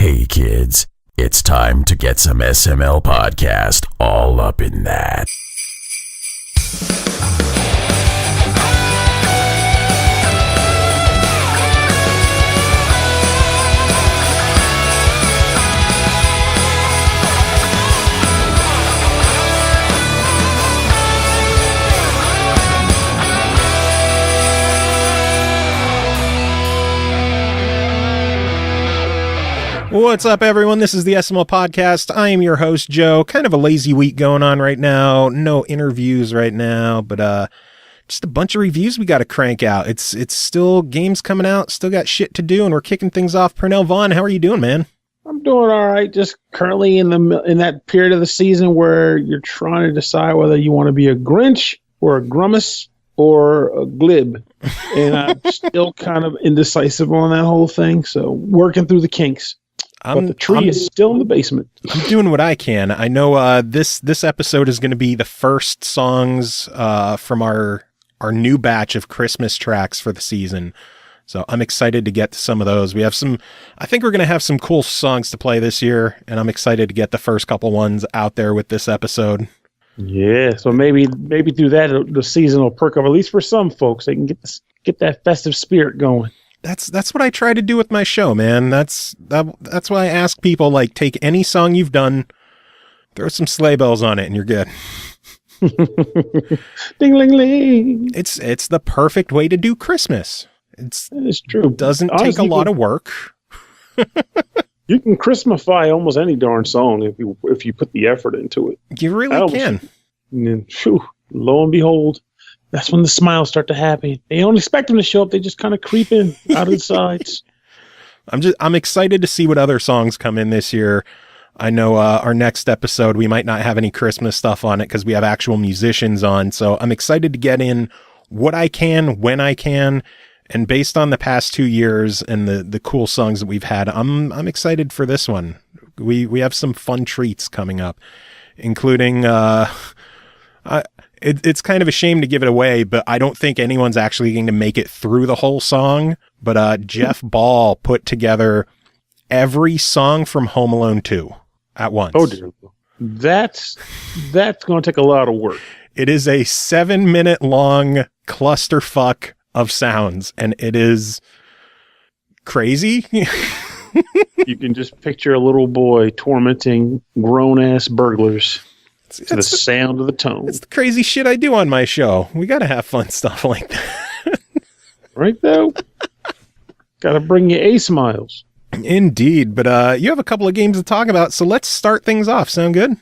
Hey kids, it's time to get some SML podcast all up in that. What's up, everyone? This is the SML Podcast. I am your host, Joe. Kind of a lazy week going on right now. No interviews right now, but just a bunch of reviews we got to crank out. It's still games coming out, still got shit to do, and we're kicking things off. Pernell Vaughan, how are you doing, man? I'm doing all right. Just currently in that period of the season where you're trying to decide whether you want to be a Grinch or a Grummus or a Glib. And I'm still kind of indecisive on that whole thing, so working through the kinks. But the tree is still in the basement. I'm doing what I can. I know this episode is going to be the first songs from our new batch of Christmas tracks for the season. So I'm excited to get to some of those. I think we're going to have some cool songs to play this year, and I'm excited to get the first couple ones out there with this episode. Yeah, so maybe through that the season will perk up, at least for some folks. They can get that festive spirit going. That's what I try to do with my show, man. That's why I ask people, like, take any song you've done, throw some sleigh bells on it, and you're good. Ding, ling, ling. It's the perfect way to do Christmas. It's true. It doesn't take a lot of work. You can Christmify almost any darn song if you put the effort into it. You really can. And then, lo and behold, that's when the smiles start to happen. They don't expect them to show up. They just kind of creep in out of the sides. I'm excited to see what other songs come in this year. I know our next episode, we might not have any Christmas stuff on it because we have actual musicians on. So I'm excited to get in what I can, when I can. And based on the past 2 years and the cool songs that we've had, I'm excited for this one. We have some fun treats coming up, including, it's kind of a shame to give it away, but I don't think anyone's actually going to make it through the whole song. But Jeff Ball put together every song from Home Alone 2 at once. Oh, dear. That's going to take a lot of work. It is a 7-minute long clusterfuck of sounds, and it is crazy. You can just picture a little boy tormenting grown-ass burglars. To the sound of the tone. It's the crazy shit I do on my show. We got to have fun stuff like that. Right, though? Got to bring you A-smiles. Indeed. But you have a couple of games to talk about, so let's start things off. Sound good?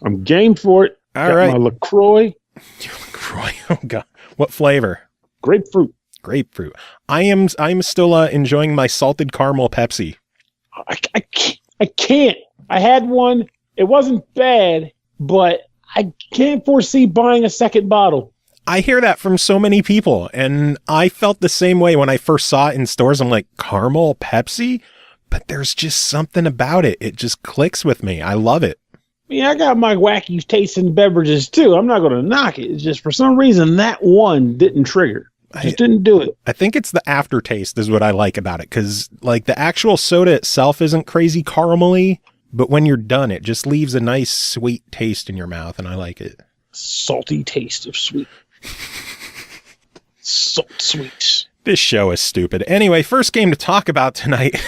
I'm game for it. All right. My LaCroix. LaCroix. Oh, God. What flavor? Grapefruit. I'm still enjoying my salted caramel Pepsi. I can't. I had one. It wasn't bad. But I can't foresee buying a second bottle. I hear that from so many people, and I felt the same way when I first saw it in stores. I'm like, caramel Pepsi? But there's just something about it. It just clicks with me. I love it. I got my wacky tasting beverages, too. I'm not going to knock it. It's just for some reason that one didn't trigger. Just didn't do it. I think it's the aftertaste is what I like about it, because like the actual soda itself isn't crazy caramelly. But when you're done, it just leaves a nice sweet taste in your mouth, and I like it. Salty taste of sweet. Salt sweet. This show is stupid. Anyway, first game to talk about tonight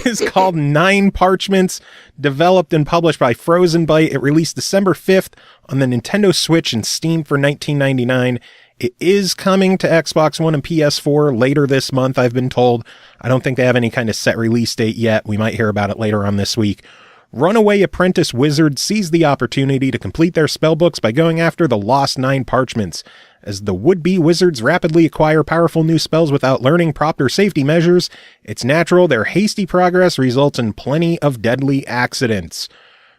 is called Nine Parchments, developed and published by Frozenbyte. It released December 5th on the Nintendo Switch and Steam for $19.99. It is coming to Xbox One and PS4 later this month, I've been told. I don't think they have any kind of set release date yet. We might hear about it later on this week. Runaway apprentice wizards seize the opportunity to complete their spellbooks by going after the lost Nine Parchments. As the would-be wizards rapidly acquire powerful new spells without learning proper safety measures, it's natural their hasty progress results in plenty of deadly accidents.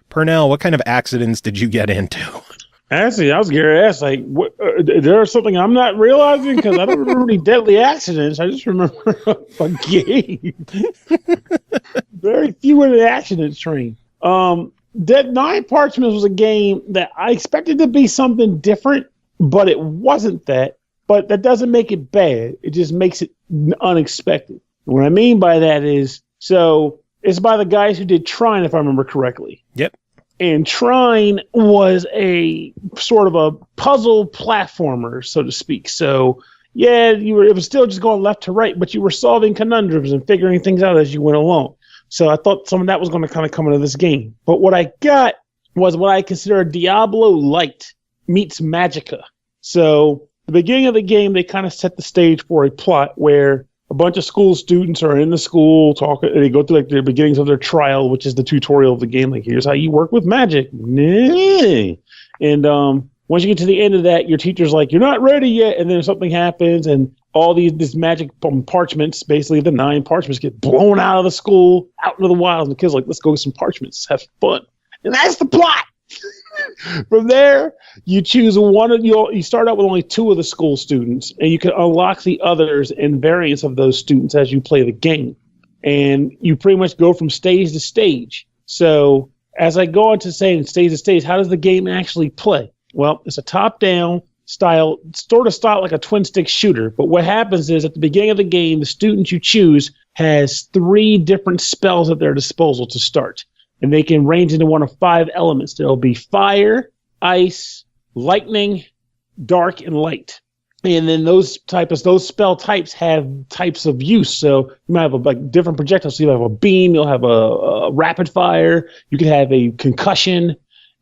Pernell, what kind of accidents did you get into? Actually, I was going to ask, like, is there something I'm not realizing? Because I don't remember any deadly accidents. I just remember a game. Very few in the accidents train. Nine Parchments was a game that I expected to be something different, but it wasn't that. But that doesn't make it bad. It just makes it unexpected. What I mean by that is, so It's by the guys who did Trine, if I remember correctly. Yep. And Trine was a sort of a puzzle platformer, so to speak. So, yeah, it was still just going left to right, but you were solving conundrums and figuring things out as you went along. So I thought some of that was going to kind of come into this game. But what I got was what I consider Diablo Light meets Magicka. So the beginning of the game, they kind of set the stage for a plot where a bunch of school students are in the school talking. They go through like the beginnings of their trial, which is the tutorial of the game. Like, here's how you work with magic. And once you get to the end of that, your teacher's like, you're not ready yet. And then something happens, and all this magic parchments, basically the 9 parchments, get blown out of the school, out into the wild. And the kids are like, let's go get some parchments, have fun. And that's the plot. From there, you choose you start out with only 2 of the school students, and you can unlock the others and variants of those students as you play the game. And you pretty much go from stage to stage. So as I go on to saying stage to stage, how does the game actually play? Well, it's a top-down style, sort of style like a twin-stick shooter. But what happens is at the beginning of the game, the student you choose has 3 different spells at their disposal to start. And they can range into one of 5 elements. There'll be fire, ice, lightning, dark, and light. And then those spell types have types of use. So you might have different projectiles. So you have a beam, you'll have a rapid fire, you could have a concussion,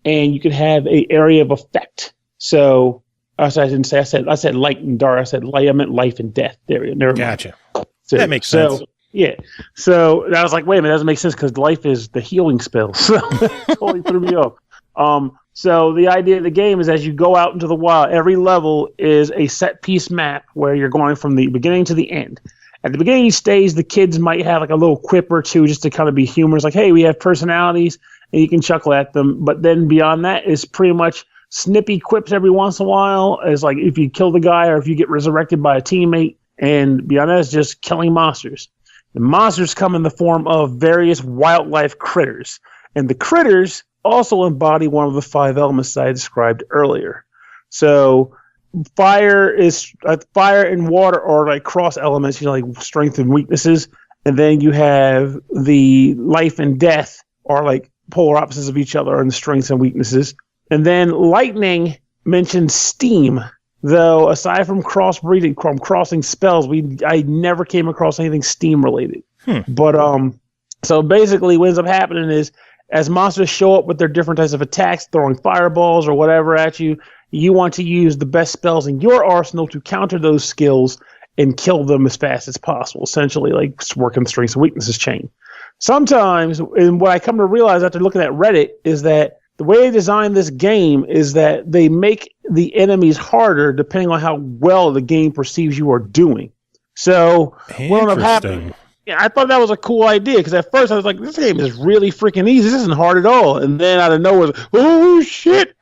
and you could have a area of effect. So I didn't say. I said light and dark. I said light. I meant life and death. There. Gotcha. So, that makes sense. Yeah. So I was like, wait a minute, that doesn't make sense because life is the healing spell. So that totally threw me off. So the idea of the game is as you go out into the wild, every level is a set piece map where you're going from the beginning to the end. At the beginning stage, the kids might have like a little quip or two just to kind of be humorous, like, hey, we have personalities, and you can chuckle at them. But then beyond that is pretty much snippy quips every once in a while. It's like if you kill the guy or if you get resurrected by a teammate. And beyond that is just killing monsters. The monsters come in the form of various wildlife critters. And the critters also embody one of the 5 elements that I described earlier. So fire and water are like cross elements, like strength and weaknesses. And then you have the life and death are like polar opposites of each other in the strengths and weaknesses. And then lightning mentions steam. Though, aside from crossbreeding, from crossing spells, I never came across anything steam-related. But, so basically what ends up happening is, as monsters show up with their different types of attacks, throwing fireballs or whatever at you, you want to use the best spells in your arsenal to counter those skills and kill them as fast as possible, essentially like working the strengths and weaknesses chain. Sometimes, and what I come to realize after looking at Reddit, is that the way they designed this game is that they make the enemies harder depending on how well the game perceives you are doing. So what ended up happening? Yeah, I thought that was a cool idea because at first I was like, this game is really freaking easy. This isn't hard at all. And then out of nowhere, oh shit!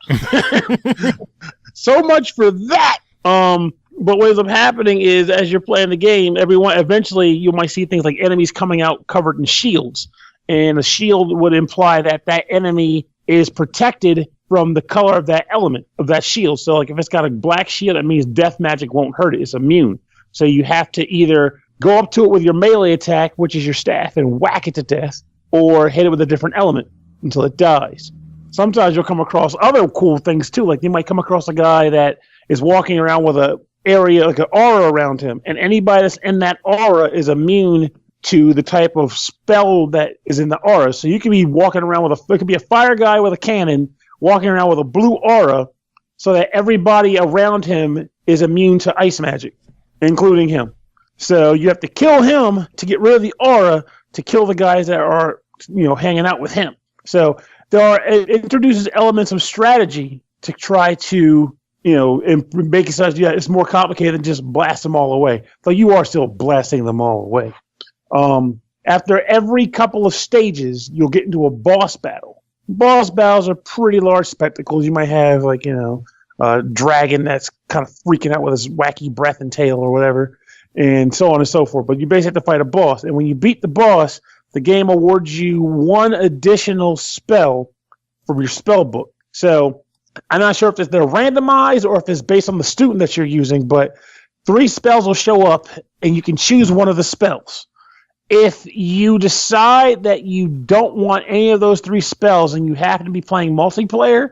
So much for that. But what ends up happening is as you're playing the game, eventually you might see things like enemies coming out covered in shields, and a shield would imply that enemy is protected from the color of that element, of that shield. So like if it's got a black shield, that means death magic won't hurt it. It's immune. So you have to either go up to it with your melee attack, which is your staff, and whack it to death, or hit it with a different element until it dies. Sometimes you'll come across other cool things too. Like you might come across a guy that is walking around with an area, like an aura around him, and anybody that's in that aura is immune to the type of spell that is in the aura. So you can be walking around it could be a fire guy with a cannon walking around with a blue aura so that everybody around him is immune to ice magic, including him. So you have to kill him to get rid of the aura to kill the guys that are, hanging out with him. So it introduces elements of strategy to try to, make it so it's more complicated than just blast them all away. Though you are still blasting them all away. After every couple of stages, you'll get into a boss battle. Boss battles are pretty large spectacles. You might have a dragon that's kind of freaking out with his wacky breath and tail or whatever, and so on and so forth. But you basically have to fight a boss. And when you beat the boss, the game awards you 1 additional spell from your spell book. So I'm not sure if they're randomized or if it's based on the student that you're using, but 3 spells will show up, and you can choose one of the spells. If you decide that you don't want any of those 3 spells and you happen to be playing multiplayer,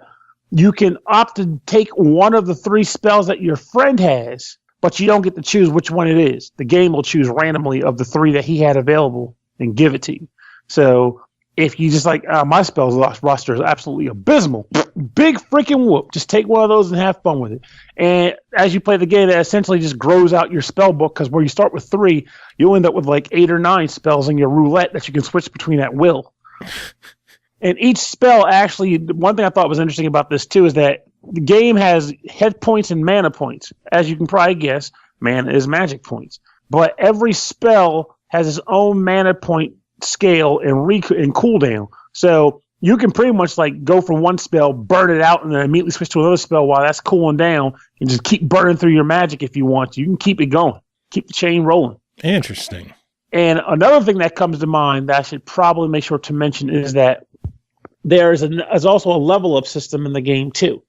you can opt to take one of the 3 spells that your friend has, but you don't get to choose which one it is. The game will choose randomly of the 3 that he had available and give it to you. So if you just like, my spells roster is absolutely abysmal, big freaking whoop. Just take one of those and have fun with it. And as you play the game, that essentially just grows out your spell book, because where you start with 3, you'll end up with like 8 or 9 spells in your roulette that you can switch between at will. And each spell, actually, one thing I thought was interesting about this too is that the game has hit points and mana points. As you can probably guess, mana is magic points. But every spell has its own mana point scale and cooldown. So you can pretty much like go from one spell, burn it out, and then immediately switch to another spell while that's cooling down, and just keep burning through your magic if you want to. You can keep it going. Keep the chain rolling. Interesting. And another thing that comes to mind that I should probably make sure to mention is that there's also a level up system in the game too.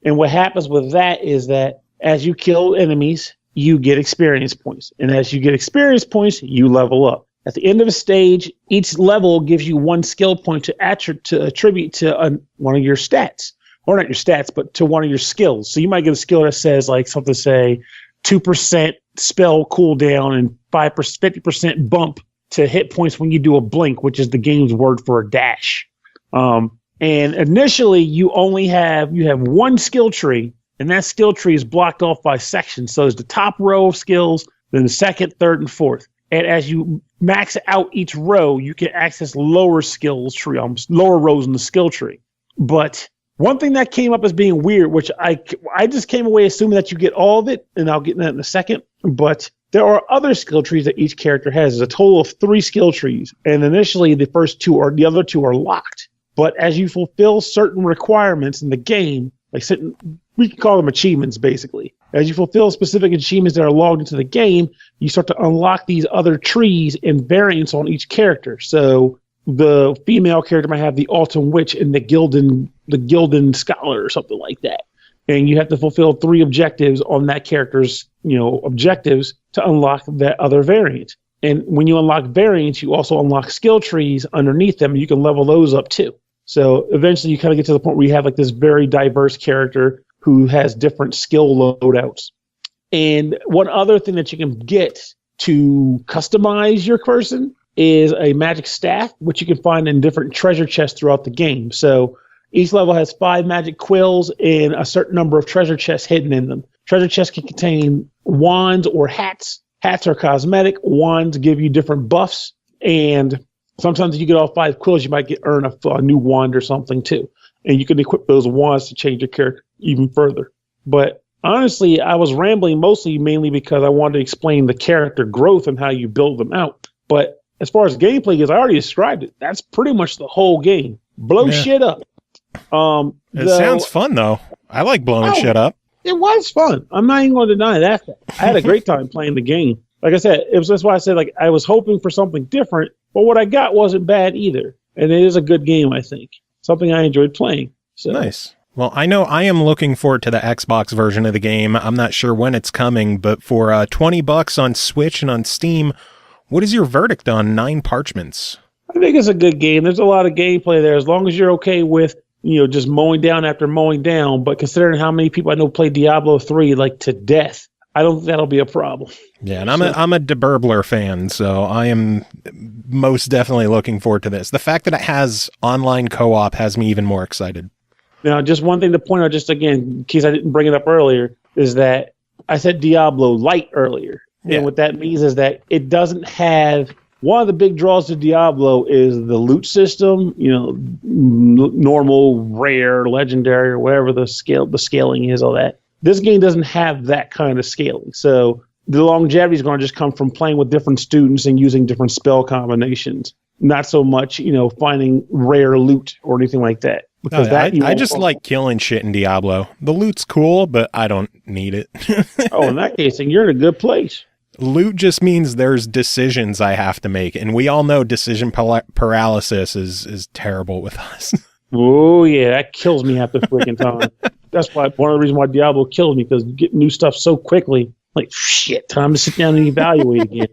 And what happens with that is that as you kill enemies, you get experience points. And as you get experience points, you level up. At the end of a stage, each level gives you 1 skill point to attribute to one of your stats. Or not your stats, but to one of your skills. So you might get a skill that says like something, say 2% spell cooldown and 50% bump to hit points when you do a blink, which is the game's word for a dash. And initially you have 1 skill tree, and that skill tree is blocked off by sections. So there's the top row of skills, then the second, third, and fourth. And as you max out each row, you can access lower skills tree, lower rows in the skill tree. But one thing that came up as being weird, which I just came away assuming that you get all of it, and I'll get into that in a second. But there are other skill trees that each character has. There's a total of 3 skill trees, and initially the other two are locked. But as you fulfill certain requirements in the game, like we can call them achievements, basically. As you fulfill specific achievements that are logged into the game, you start to unlock these other trees and variants on each character. So the female character might have the Autumn Witch and the Gildan Scholar or something like that. And you have to fulfill 3 objectives on that character's, objectives to unlock that other variant. And when you unlock variants, you also unlock skill trees underneath them, and you can level those up too. So eventually you kind of get to the point where you have like this very diverse character who has different skill loadouts. And one other thing that you can get to customize your person is a magic staff, which you can find in different treasure chests throughout the game. So each level has 5 magic quills and a certain number of treasure chests hidden in them. Treasure chests can contain wands or hats. Hats are cosmetic. Wands give you different buffs. And sometimes if you get all 5 quills, you might earn a new wand or something too. And you can equip those wands to change your character even further. But honestly, I was rambling mainly because I wanted to explain the character growth and how you build them out. But as far as gameplay goes, I already described it. That's pretty much the whole game. Blow shit up. It sounds fun, though. I like blowing shit up. It was fun. I'm not even going to deny that. I had a great time playing the game. Like I said, that's why I said like I was hoping for something different, but what I got wasn't bad either. And it is a good game, I think. Something I enjoyed playing. So. Nice. Well, I know I am looking forward to the Xbox version of the game. I'm not sure when it's coming, but for $20 on Switch and on Steam, what is your verdict on Nine Parchments? I think it's a good game. There's a lot of gameplay there, as long as you're okay with, just mowing down after mowing down. But considering how many people I know play Diablo 3 like to death, I don't think that'll be a problem. Yeah, and I'm a De Burbler fan, so I am most definitely looking forward to this. The fact that it has online co-op has me even more excited. Now, just one thing to point out, just again, in case I didn't bring it up earlier, is that I said Diablo Light earlier. Yeah. And what that means is that it doesn't have... One of the big draws to Diablo is the loot system, normal, rare, legendary, or whatever the scaling is, all that. This game doesn't have that kind of scaling. So the longevity is going to just come from playing with different students and using different spell combinations. Not so much, finding rare loot or anything like that. Because I just like killing shit in Diablo. The loot's cool, but I don't need it. In that case, then you're in a good place. Loot just means there's decisions I have to make, and we all know decision paralysis is terrible with us. Oh, yeah, that kills me half the freaking time. That's why one of the reasons why Diablo kills me, because you get new stuff so quickly. Like, shit, time to sit down and evaluate again.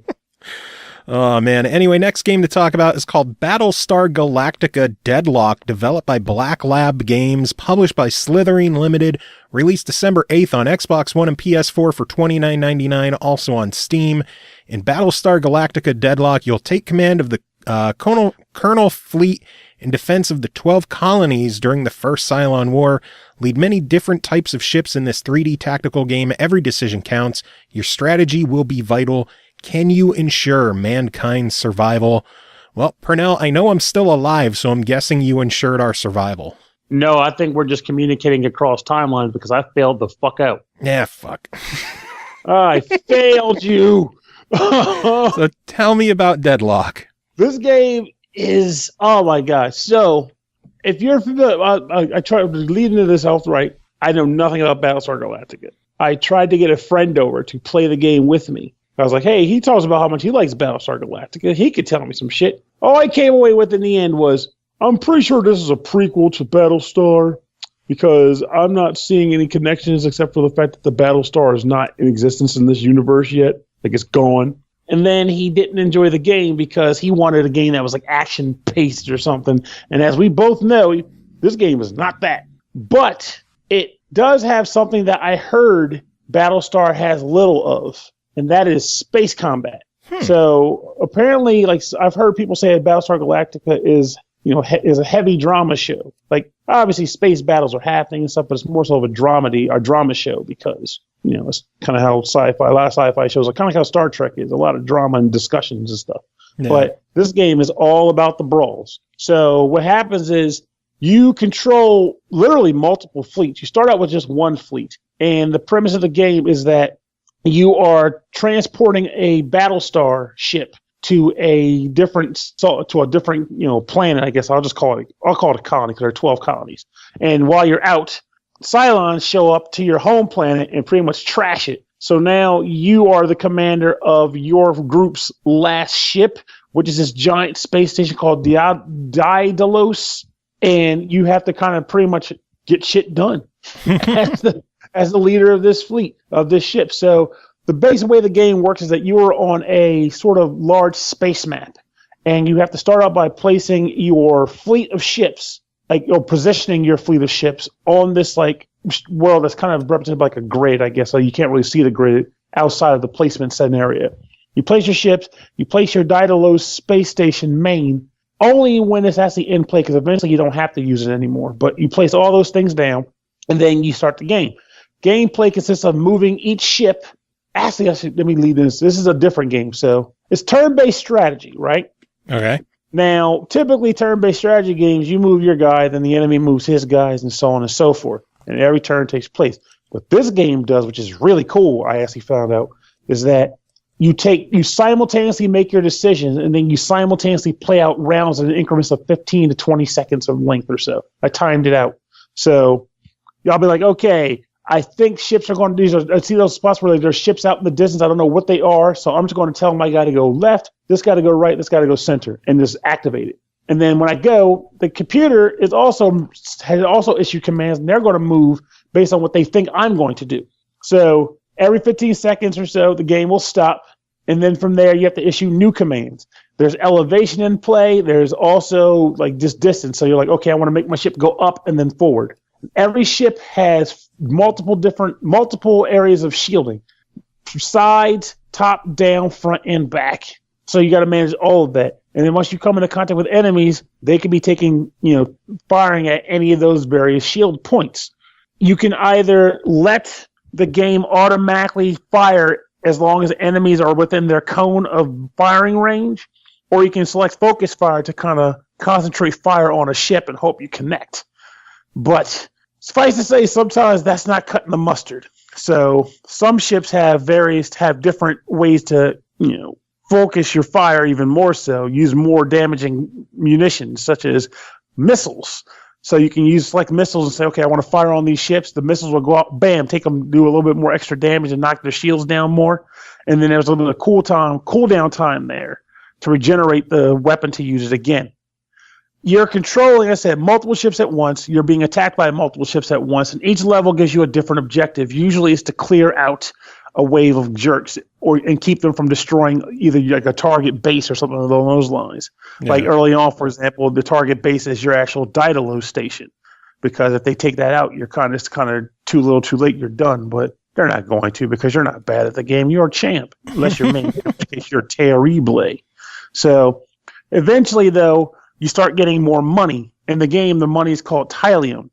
Oh, man. Anyway, next game to talk about is called Battlestar Galactica Deadlock, developed by Black Lab Games, published by Slitherine Limited, released December 8th on Xbox One and PS4 for $29.99, also on Steam. In Battlestar Galactica Deadlock, you'll take command of the Colonel Fleet in defense of the 12 colonies during the First Cylon War. Lead many different types of ships in this 3D tactical game. Every decision counts. Your strategy will be vital. Can you ensure mankind's survival? Well, Pernell, I know I'm still alive, so I'm guessing you ensured our survival. No, I think we're just communicating across timelines because I failed the fuck out. Yeah, fuck. I failed you. So tell me about Deadlock. This game is, oh my gosh. So, if you're familiar, I tried to lead into this outright. I know nothing about Battlestar Galactica. I tried to get a friend over to play the game with me. I was like, hey, he talks about how much he likes Battlestar Galactica. He could tell me some shit. All I came away with in the end was, I'm pretty sure this is a prequel to Battlestar because I'm not seeing any connections except for the fact that the Battlestar is not in existence in this universe yet. Like, it's gone. And then he didn't enjoy the game because he wanted a game that was like action-paced or something. And as we both know, this game is not that. But it does have something that I heard Battlestar has little of. And that is space combat. So apparently, like I've heard people say that Battlestar Galactica is, is a heavy drama show. Like obviously space battles are happening and stuff, but it's more so of a drama show because, it's kind of how a lot of sci-fi shows are kind of like how Star Trek is, a lot of drama and discussions and stuff. Yeah. But this game is all about the brawls. So what happens is you control literally multiple fleets. You start out with just one fleet. And the premise of the game is that you are transporting a Battlestar ship to a different planet. I guess I'll call it a colony because there are 12 colonies. And while you're out, Cylons show up to your home planet and pretty much trash it. So now you are the commander of your group's last ship, which is this giant space station called Daedalus, and you have to kind of pretty much get shit done as the leader of this fleet, of this ship. So the basic way the game works is that you are on a sort of large space map, and you have to start out by placing your fleet of ships, positioning your fleet of ships on this world that's kind of represented by like a grid, I guess. So you can't really see the grid outside of the placement scenario. You place your ships, you place your Daedalus space station main only when it's actually in play, because eventually you don't have to use it anymore. But you place all those things down, and then you start the game. Gameplay consists of moving each ship. Actually, let me lead this. This is a different game. So it's turn-based strategy, right? Okay. Now, typically turn-based strategy games, you move your guy, then the enemy moves his guys, and so on and so forth. And every turn takes place. What this game does, which is really cool, I actually found out, is that you simultaneously make your decisions, and then you simultaneously play out rounds in increments of 15 to 20 seconds of length or so. I timed it out. So y'all be like, okay, I think ships are going to do. I see those spots where there's ships out in the distance. I don't know what they are, so I'm just going to tell my guy to go left, this guy to go right, this guy to go center, and just activate it. And then when I go, the computer has also issued commands, and they're going to move based on what they think I'm going to do. So every 15 seconds or so, the game will stop, and then from there, you have to issue new commands. There's elevation in play. There's also just distance. So you're like, okay, I want to make my ship go up and then forward. Every ship has multiple areas of shielding, sides, top, down, front, and back. So you got to manage all of that. And then once you come into contact with enemies, they can be firing at any of those various shield points. You can either let the game automatically fire as long as enemies are within their cone of firing range, or you can select focus fire to kind of concentrate fire on a ship and hope you connect. But suffice to say, sometimes that's not cutting the mustard. So some ships have different ways to, focus your fire even more so, use more damaging munitions, such as missiles. So you can use missiles and say, okay, I want to fire on these ships. The missiles will go out, bam, take them, do a little bit more extra damage and knock their shields down more. And then there's a little bit of cooldown time there to regenerate the weapon to use it again. You're controlling, I said, multiple ships at once. You're being attacked by multiple ships at once, and each level gives you a different objective. Usually it's to clear out a wave of jerks and keep them from destroying either like a target base or something along those lines. Yeah. Like early on, for example, the target base is your actual Daedalus station, because if they take that out, you're kind of too little too late, you're done. But they're not going to, because you're not bad at the game. You're a champ, unless you're main case you're terrible. So eventually, though, you start getting more money. In the game, the money is called Tylium.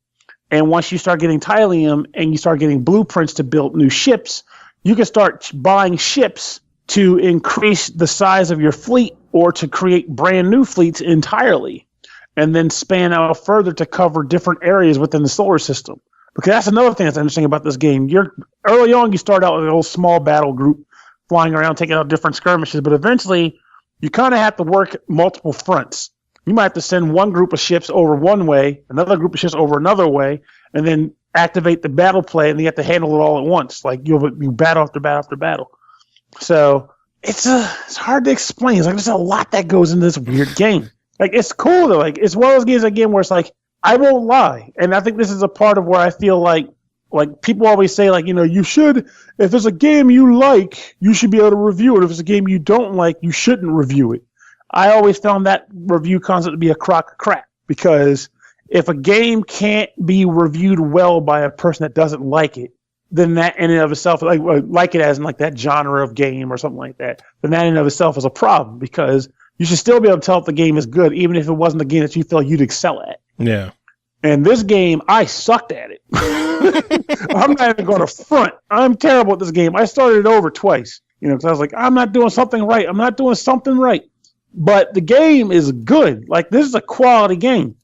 And once you start getting Tylium and you start getting blueprints to build new ships, you can start buying ships to increase the size of your fleet or to create brand new fleets entirely, and then span out further to cover different areas within the solar system. Because that's another thing that's interesting about this game. Early on, you start out with a little small battle group flying around, taking out different skirmishes, but eventually you kind of have to work multiple fronts. You might have to send one group of ships over one way, another group of ships over another way, and then activate the battle play, and you have to handle it all at once. Like you battle after battle after battle. So it's hard to explain. It's like there's a lot that goes into this weird game. Like it's cool though. Like it's one of those games again where it's like, I won't lie, and I think this is a part of where I feel like people always say, like, you should, if there's a game you like, you should be able to review it. If it's a game you don't like, you shouldn't review it. I always found that review concept to be a crock of crap, because if a game can't be reviewed well by a person that doesn't like it, then that in and of itself, like it as in like that genre of game or something like that, then that in and of itself is a problem, because you should still be able to tell if the game is good, even if it wasn't the game that you feel you'd excel at. Yeah. And this game, I sucked at it. I'm not even going to front. I'm terrible at this game. I started it over twice, because I was like, I'm not doing something right. I'm not doing something right. But the game is good. Like, this is a quality game.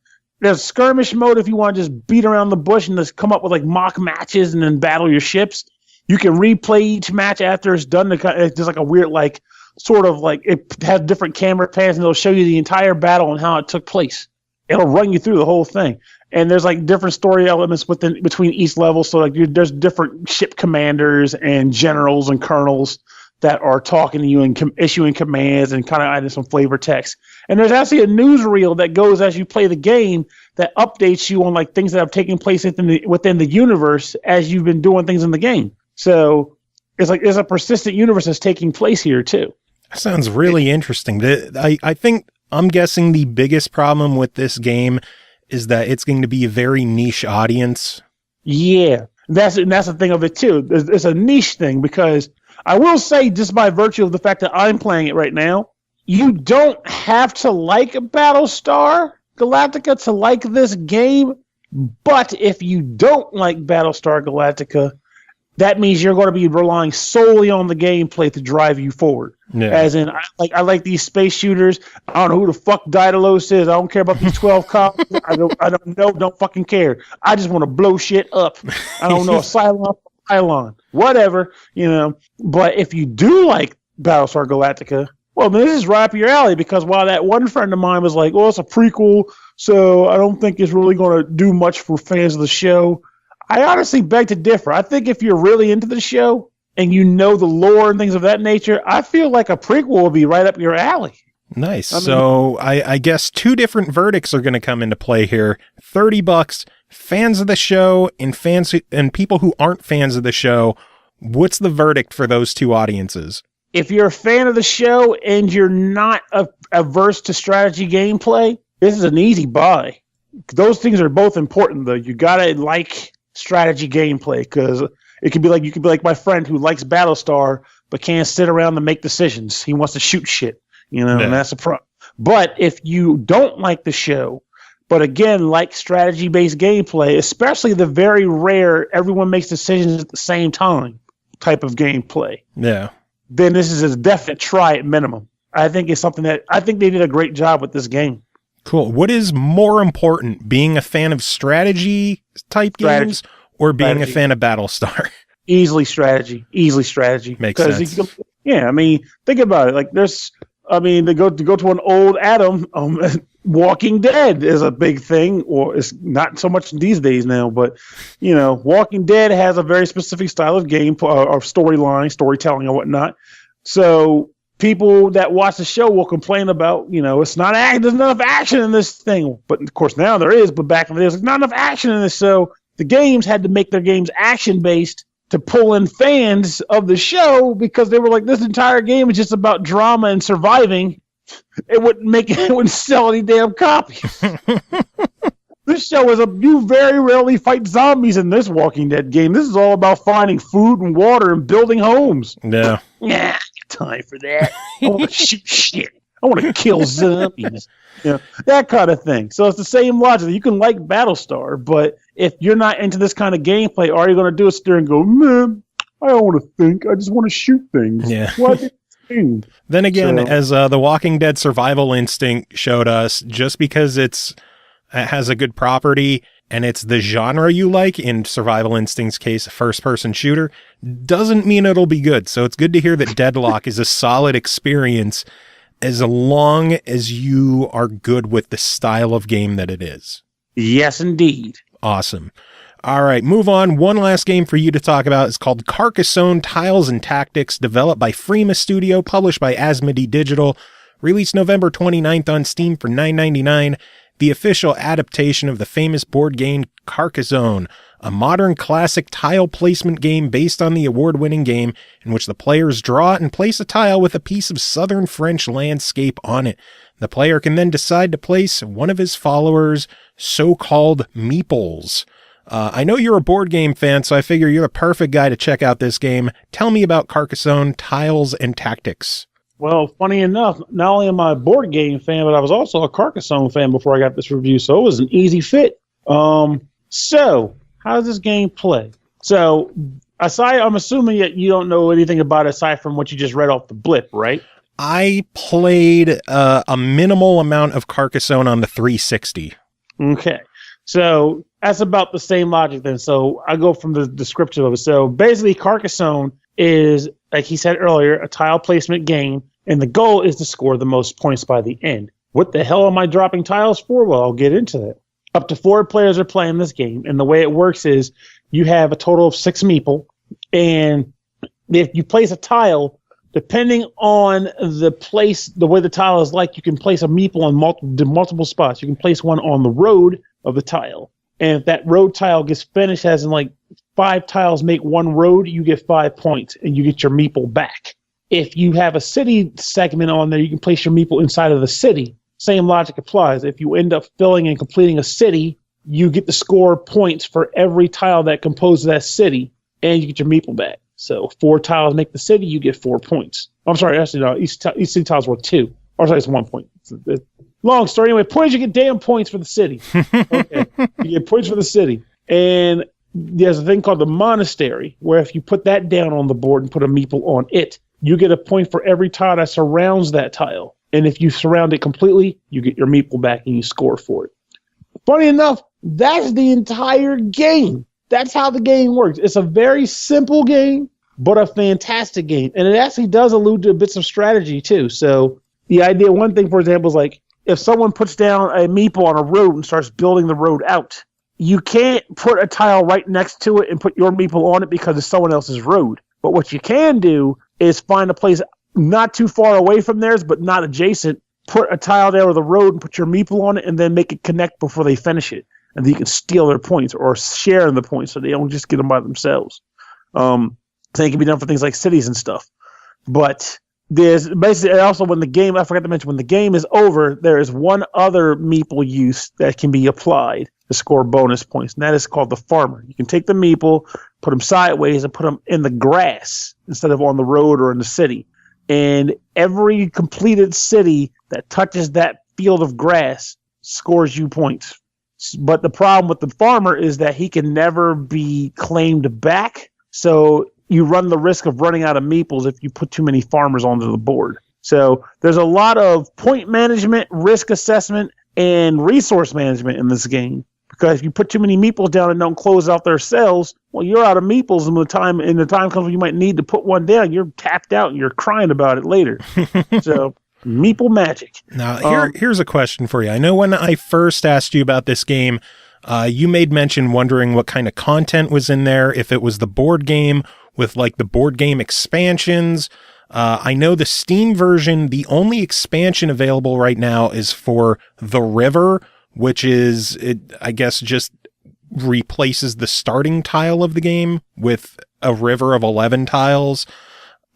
There's skirmish mode if you want to just beat around the bush and just come up with like mock matches and then battle your ships. You can replay each match after it's done. It's just like a weird, like, sort of like, it has different camera pans and it'll show you the entire battle and how it took place. It'll run you through the whole thing. And there's like different story elements between each level. So like there's different ship commanders and generals and colonels that are talking to you and issuing commands and kind of adding some flavor text. And there's actually a newsreel that goes as you play the game that updates you on like things that have taken place within the universe as you've been doing things in the game. So it's like there's a persistent universe that's taking place here too. That sounds really interesting. I think I'm guessing the biggest problem with this game is that it's going to be a very niche audience. Yeah, that's the thing of it too. It's a niche thing, because I will say, just by virtue of the fact that I'm playing it right now, you don't have to like Battlestar Galactica to like this game. But if you don't like Battlestar Galactica, that means you're going to be relying solely on the gameplay to drive you forward. Yeah. As in, I like these space shooters. I don't know who the fuck Daedalus is. I don't care about these 12 cops. I don't know. Don't fucking care. I just want to blow shit up. I don't know. Cylon, whatever, But if you do like Battlestar Galactica, well, then this is right up your alley, because while that one friend of mine was like, well, it's a prequel, so I don't think it's really going to do much for fans of the show, I honestly beg to differ. I think if you're really into the show and you know the lore and things of that nature, I feel like a prequel will be right up your alley. Nice. So I guess two different verdicts are going to come into play here. $30, fans of the show and people who aren't fans of the show. What's the verdict for those two audiences? If you're a fan of the show and you're not averse to strategy gameplay, this is an easy buy. Those things are both important, though. You gotta like strategy gameplay, because you could be like my friend who likes Battlestar but can't sit around and make decisions. He wants to shoot shit, and that's a problem. But if you don't like the show, but again, like strategy-based gameplay, especially the very rare everyone makes decisions at the same time type of gameplay, then this is a definite try at minimum. I think it's something that I think they did a great job with this game. Cool. What is more important, being a fan of strategy type games or being a fan of Battlestar? Easily strategy. Makes sense. Think about it. Like they go to an old Adam. Walking Dead is a big thing, or it's not so much these days now, but Walking Dead has a very specific style of game or storytelling or whatnot. So people that watch the show will complain about, there's not enough action in this thing. But of course now there is, but back in the day, there's not enough action in this. So the games had to make their games action based to pull in fans of the show because they were like, this entire game is just about drama and surviving. It wouldn't sell any damn copies. This show is you very rarely fight zombies in this Walking Dead game. This is all about finding food and water and building homes. Yeah. Yeah, time for that. I want to shoot shit. I want to kill zombies. That kind of thing. So it's the same logic. You can like Battlestar, but if you're not into this kind of gameplay, all you're going to do is sit there and go, man, I don't want to think. I just want to shoot things. Yeah. What? Then again, as The Walking Dead Survival Instinct showed us, just because it has a good property and it's the genre you like, in Survival Instinct's case, a first-person shooter, doesn't mean it'll be good. So it's good to hear that Deadlock is a solid experience as long as you are good with the style of game that it is. Yes, indeed. Awesome. All right, move on. One last game for you to talk about is called Carcassonne Tiles and Tactics, developed by Frima Studio, published by Asmodee Digital, released November 29th on Steam for $9.99. The official adaptation of the famous board game Carcassonne, a modern classic tile placement game based on the award-winning game in which the players draw and place a tile with a piece of southern French landscape on it. The player can then decide to place one of his followers' so-called meeples. I know you're a board game fan, so I figure you're the perfect guy to check out this game. Tell me about Carcassonne Tiles and Tactics. Well, funny enough, not only am I a board game fan, but I was also a Carcassonne fan before I got this review, so it was an easy fit. So, how does this game play? So, I'm assuming that you don't know anything about it aside from what you just read off the blip, right? I played a minimal amount of Carcassonne on the 360. Okay. So, that's about the same logic then. So, I go from the description of it. So, basically, Carcassonne is, like he said earlier, a tile placement game, and the goal is to score the most points by the end. What the hell am I dropping tiles for? Well, I'll get into that. Up to 4 players are playing this game, and the way it works is you have a total of 6 meeple, and if you place a tile, depending on the way the tile is like, you can place a meeple on multiple spots. You can place one on the road of the tile, and if that road tile gets finished, as in like 5 tiles make one road, you get 5 points, and you get your meeple back. If you have a city segment on there, you can place your meeple inside of the city. Same logic applies. If you end up filling and completing a city, you get to score points for every tile that composes that city, and you get your meeple back. So 4 tiles make the city, you get 4 points. I'm sorry, actually, no, each city tile's worth 2. Or sorry, it's 1 point. It's long story. Anyway, points, you get damn points for the city. Okay, you get points for the city. And there's a thing called the monastery, where if you put that down on the board and put a meeple on it, you get a point for every tile that surrounds that tile. And if you surround it completely, you get your meeple back and you score for it. Funny enough, that's the entire game. That's how the game works. It's a very simple game, but a fantastic game. And it actually does allude to bits of strategy, too. So the idea, one thing, for example, is like if someone puts down a meeple on a road and starts building the road out, you can't put a tile right next to it and put your meeple on it because it's someone else's road. But what you can do is find a place not too far away from theirs, but not adjacent. Put a tile there with a road and put your meeple on it, and then make it connect before they finish it. And then you can steal their points or share in the points so they don't just get them by themselves. So it can be done for things like cities and stuff. But there's basically also when the game, I forgot to mention, when the game is over, there is one other meeple use that can be applied to score bonus points, and that is called the farmer. You can take the meeple, put them sideways, and put them in the grass instead of on the road or in the city. And every completed city that touches that field of grass scores you points. But the problem with the farmer is that he can never be claimed back. So you run the risk of running out of meeples if you put too many farmers onto the board. So there's a lot of point management, risk assessment, and resource management in this game. Because if you put too many meeples down and don't close out their cells, well, you're out of meeples, and the time comes when you might need to put one down, you're tapped out and you're crying about it later. So, meeple magic. Now, here's a question for you. I know when I first asked you about this game, you made mention wondering what kind of content was in there, if it was the board game with like the board game expansions. I know the Steam version, the only expansion available right now is for The River, which is, I guess, just replaces the starting tile of the game with a river of 11 tiles.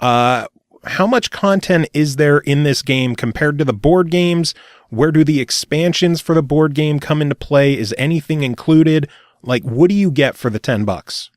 How much content is there in this game compared to the board games? Where do the expansions for the board game come into play? Is anything included? Like, what do you get for the $10?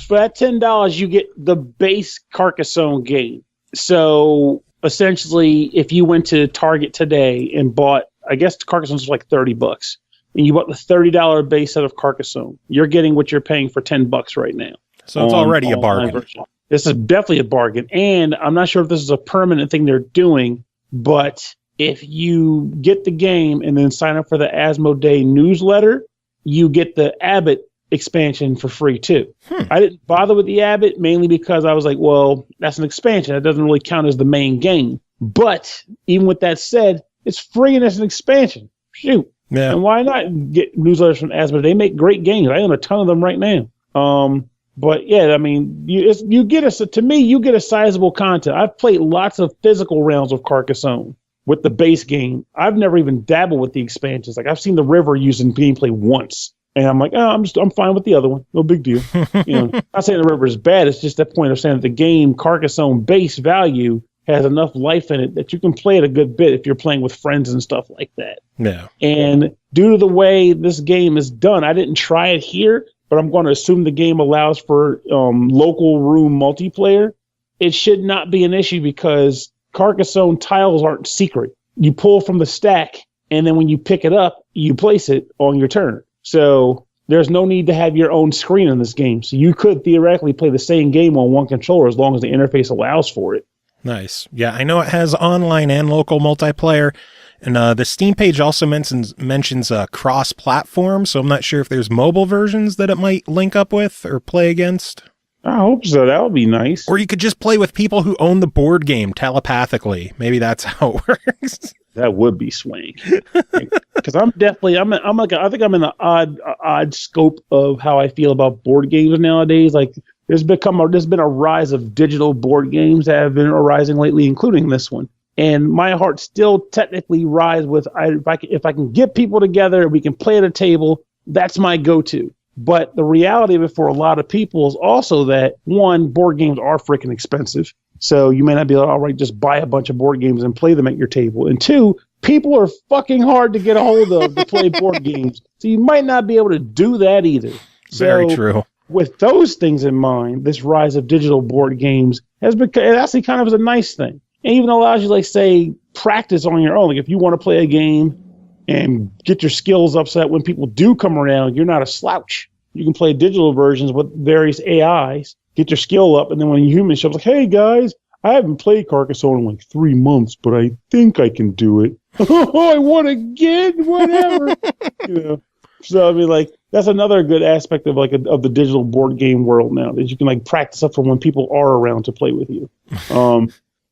For that $10, you get the base Carcassonne game. So essentially, if you went to Target today and bought, I guess Carcassonne's like $30, and you bought the $30 base set of Carcassonne, you're getting what you're paying for $10 right now. So it's already a bargain. This is definitely a bargain. And I'm not sure if this is a permanent thing they're doing, but if you get the game and then sign up for the Asmodee newsletter, you get the Abbott expansion for free too. I didn't bother with the Abbott mainly because I was like, well, that's an expansion. That doesn't really count as the main game. But even with that said, it's free and it's an expansion. Shoot. Yeah. And why not get newsletters from Asmodee? They make great games. I own a ton of them right now. But yeah, I mean, you get a sizable content. I've played lots of physical rounds of Carcassonne with the base game. I've never even dabbled with the expansions. Like I've seen the river used in gameplay once, and I'm like, oh, I'm fine with the other one. No big deal. Not saying the river is bad. It's just that point of saying that the game Carcassonne base value has enough life in it that you can play it a good bit if you're playing with friends and stuff like that. Yeah. And due to the way this game is done, I didn't try it here, but I'm going to assume the game allows for local room multiplayer. It should not be an issue because Carcassonne tiles aren't secret. You pull from the stack, and then when you pick it up, you place it on your turn. So there's no need to have your own screen in this game. So you could theoretically play the same game on one controller as long as the interface allows for it. Nice. Yeah, I know it has online and local multiplayer. And the Steam page also mentions cross-platform, so I'm not sure if there's mobile versions that it might link up with or play against. I hope so. That would be nice. Or you could just play with people who own the board game telepathically. Maybe that's how it works. That would be swank. Because I think I'm in the odd scope of how I feel about board games nowadays. Like there's been a rise of digital board games that have been arising lately, including this one. And my heart still technically rides with if I can get people together, we can play at a table. That's my go-to. But the reality of it for a lot of people is also that, one, board games are freaking expensive. So you may not be like, all right, just buy a bunch of board games and play them at your table. And two, people are fucking hard to get a hold of to play board games. So you might not be able to do that either. Very true. With those things in mind, this rise of digital board games it actually kind of is a nice thing. And even allows you, like, say, practice on your own. Like, if you want to play a game and get your skills up so that when people do come around, you're not a slouch. You can play digital versions with various AIs, get your skill up, and then when a human shows up, like, hey, guys, I haven't played Carcassonne in, like, 3 months, but I think I can do it. Oh, I won again? Whatever. So, I mean, like, that's another good aspect of the digital board game world now, that you can, like, practice up for when people are around to play with you.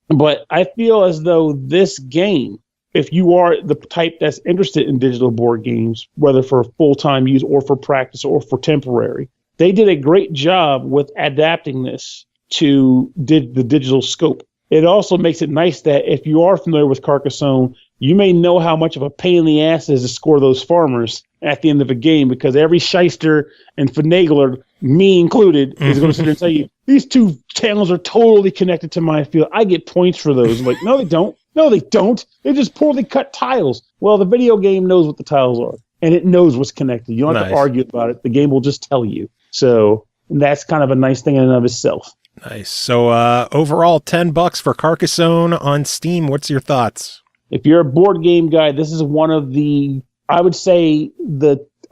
But I feel as though this game, if you are the type that's interested in digital board games, whether for full-time use or for practice or for temporary, they did a great job with adapting this to the digital scope. It also makes it nice that if you are familiar with Carcassonne, you may know how much of a pain in the ass it is to score those farmers at the end of a game, because every shyster and finagler, me included, is going to sit there and tell you, these two towns are totally connected to my field. I get points for those. I'm like, no, they don't. No, they don't. They're just poorly cut tiles. Well, the video game knows what the tiles are, and it knows what's connected. You don't have to argue about it. The game will just tell you. So that's kind of a nice thing in and of itself. Nice. So overall, $10 for Carcassonne on Steam. What's your thoughts? If you're a board game guy, this is one of the, I would say,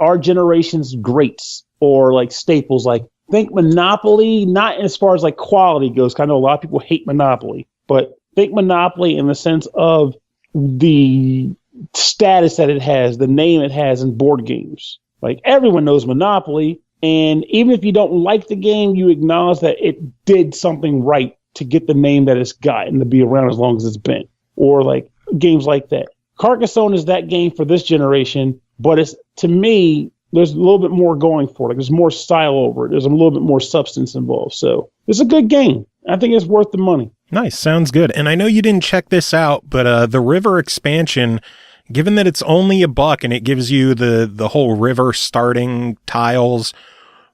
our generation's greats, or like staples. Like, think Monopoly, not as far as like quality goes. 'Cause I know a lot of people hate Monopoly, but think Monopoly in the sense of the status that it has, the name it has in board games. Like, everyone knows Monopoly, and even if you don't like the game, you acknowledge that it did something right to get the name that it's got and to be around as long as it's been. Or like games like that. Carcassonne is that game for this generation, but it's, to me, there's a little bit more going for it. Like, there's more style over it. There's a little bit more substance involved. So it's a good game. I think it's worth the money. Nice. Sounds good. And I know you didn't check this out, but the River expansion given that it's only $1 and it gives you the whole river starting tiles,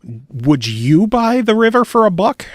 would you buy the river for $1?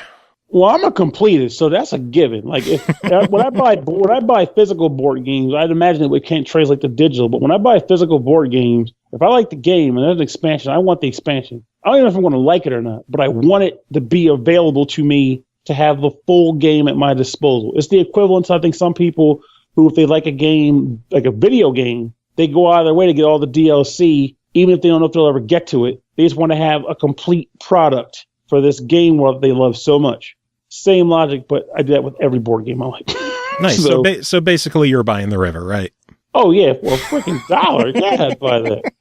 Well, I'm a completist, so that's a given. Like if when I buy physical board games, I'd imagine that we can't translate to digital. But when I buy physical board games, if I like the game and there's an expansion, I want the expansion. I don't even know if I'm going to like it or not, but I want it to be available to me to have the full game at my disposal. It's the equivalent to, I think, some people who, if they like a game, like a video game, they go out of their way to get all the DLC, even if they don't know if they'll ever get to it. They just want to have a complete product for this game world they love so much. Same logic, but I do that with every board game I like. Nice. So basically you're buying the river, right? Oh, yeah. For a freaking $1. Yeah, I'd buy that.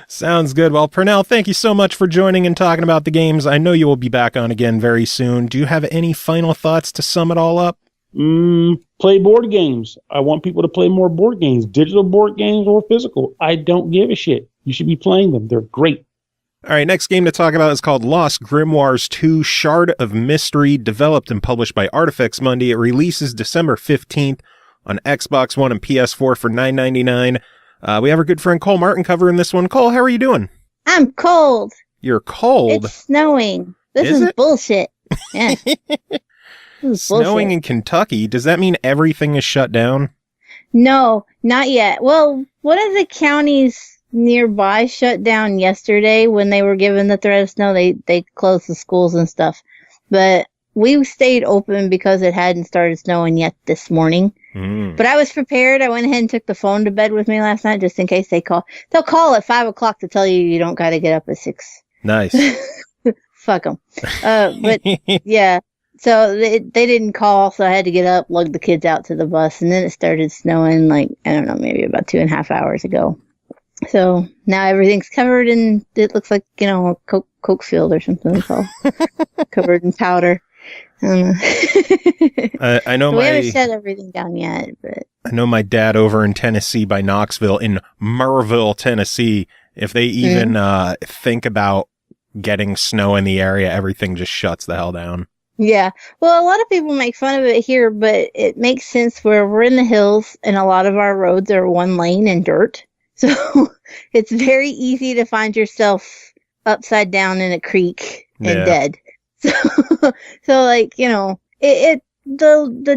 Sounds good. Well, Pernell, thank you so much for joining and talking about the games. I know you will be back on again very soon. Do you have any final thoughts to sum it all up? Play board games. I want people to play more board games, digital board games or physical. I don't give a shit. You should be playing them. They're great. All right, next game to talk about is called Lost Grimoires 2 Shard of Mystery, developed and published by Artifex Mundi. It releases December 15th on Xbox One and PS4 for $9.99. We have our good friend Cole Martin covering this one. Cole, how are you doing? I'm cold. You're cold? It's snowing. This is bullshit. Yeah. Snowing in Kentucky? Does that mean everything is shut down? No, not yet. Well, one of the counties nearby shut down yesterday when they were given the threat of snow. They closed the schools and stuff. But we stayed open because it hadn't started snowing yet this morning. But I was prepared. I went ahead and took the phone to bed with me last night just in case they call. They'll call at 5 o'clock to tell you don't got to get up at 6. Nice. Fuck them. But yeah, so they didn't call, so I had to get up, lug the kids out to the bus, and then it started snowing like, I don't know, maybe about 2.5 hours ago. So now everything's covered in, it looks like, a Coke field or something. So covered in powder. I know we haven't shut everything down yet, but I know my dad over in Tennessee by Knoxville, in Murrayville, Tennessee, if they even think about getting snow in the area, everything just shuts the hell down. Yeah. Well, a lot of people make fun of it here, but it makes sense where we're in the hills and a lot of our roads are one lane and dirt. So it's very easy to find yourself upside down in a creek and dead. So like, the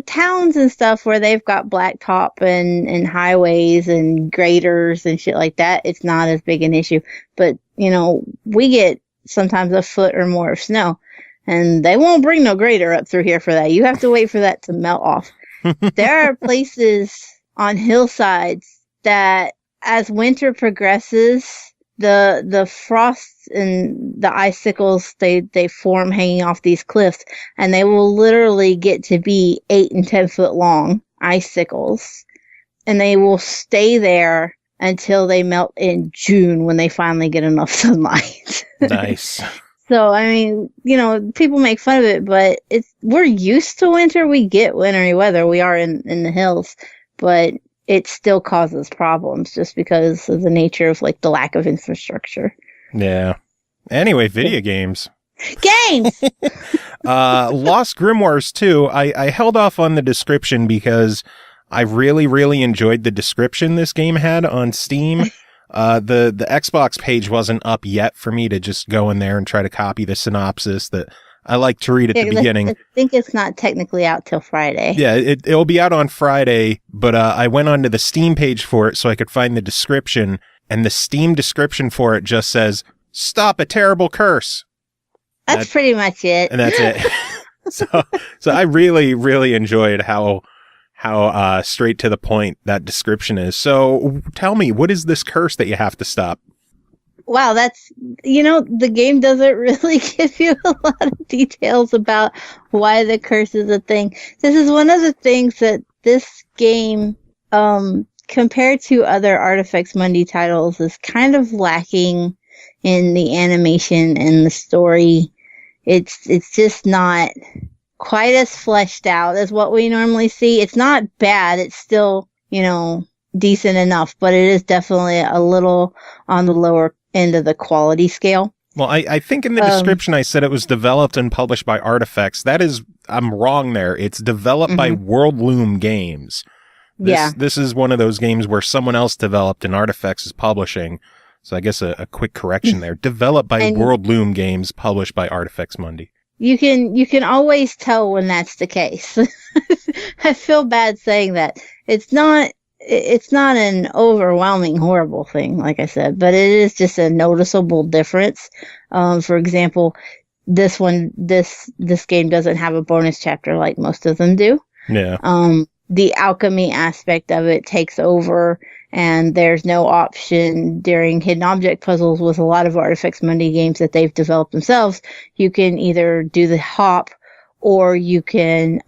towns and stuff where they've got blacktop and highways and graders and shit like that, it's not as big an issue. But, we get sometimes a foot or more of snow, and they won't bring no grader up through here for that. You have to wait for that to melt off. There are places on hillsides that, as winter progresses, the frost and the icicles, they form hanging off these cliffs, and they will literally get to be 8 and 10 foot long icicles, and they will stay there until they melt in June when they finally get enough sunlight. Nice. So, I mean, people make fun of it, but we're used to winter. We get wintry weather. We are in the hills, but it still causes problems just because of the nature of like the lack of infrastructure. Yeah. Anyway, video games. Games! Lost Grimoires 2. I held off on the description because I really, really enjoyed the description this game had on Steam. The Xbox page wasn't up yet for me to just go in there and try to copy the synopsis that I like to read at the beginning. I think it's not technically out till Friday. Yeah, it'll be out on Friday, but I went onto the Steam page for it so I could find the description, and the Steam description for it just says, "Stop a terrible curse." That's pretty much it. And that's it. So I really, really enjoyed how straight to the point that description is. So tell me, what is this curse that you have to stop? Wow, that's, the game doesn't really give you a lot of details about why the curse is a thing. This is one of the things that this game, compared to other Artifex Mundi titles, is kind of lacking in the animation and the story. It's just not quite as fleshed out as what we normally see. It's not bad. It's still, decent enough, but it is definitely a little on the lower end of the quality scale. Well, I think in the description I said it was developed and published by Artifex. I'm wrong there. It's developed by World-LooM Games. This is one of those games where someone else developed and Artifex is publishing. So I guess a quick correction there. Developed by World-LooM Games, published by Artifex Mundi. You can always tell when that's the case. I feel bad saying that. It's not an overwhelming horrible thing, like I said, but it is just a noticeable difference. For example, this game doesn't have a bonus chapter like most of them do. Yeah. The alchemy aspect of it takes over, and there's no option during hidden object puzzles with a lot of Artifex Mundi games that they've developed themselves. You can either do the hop, or you can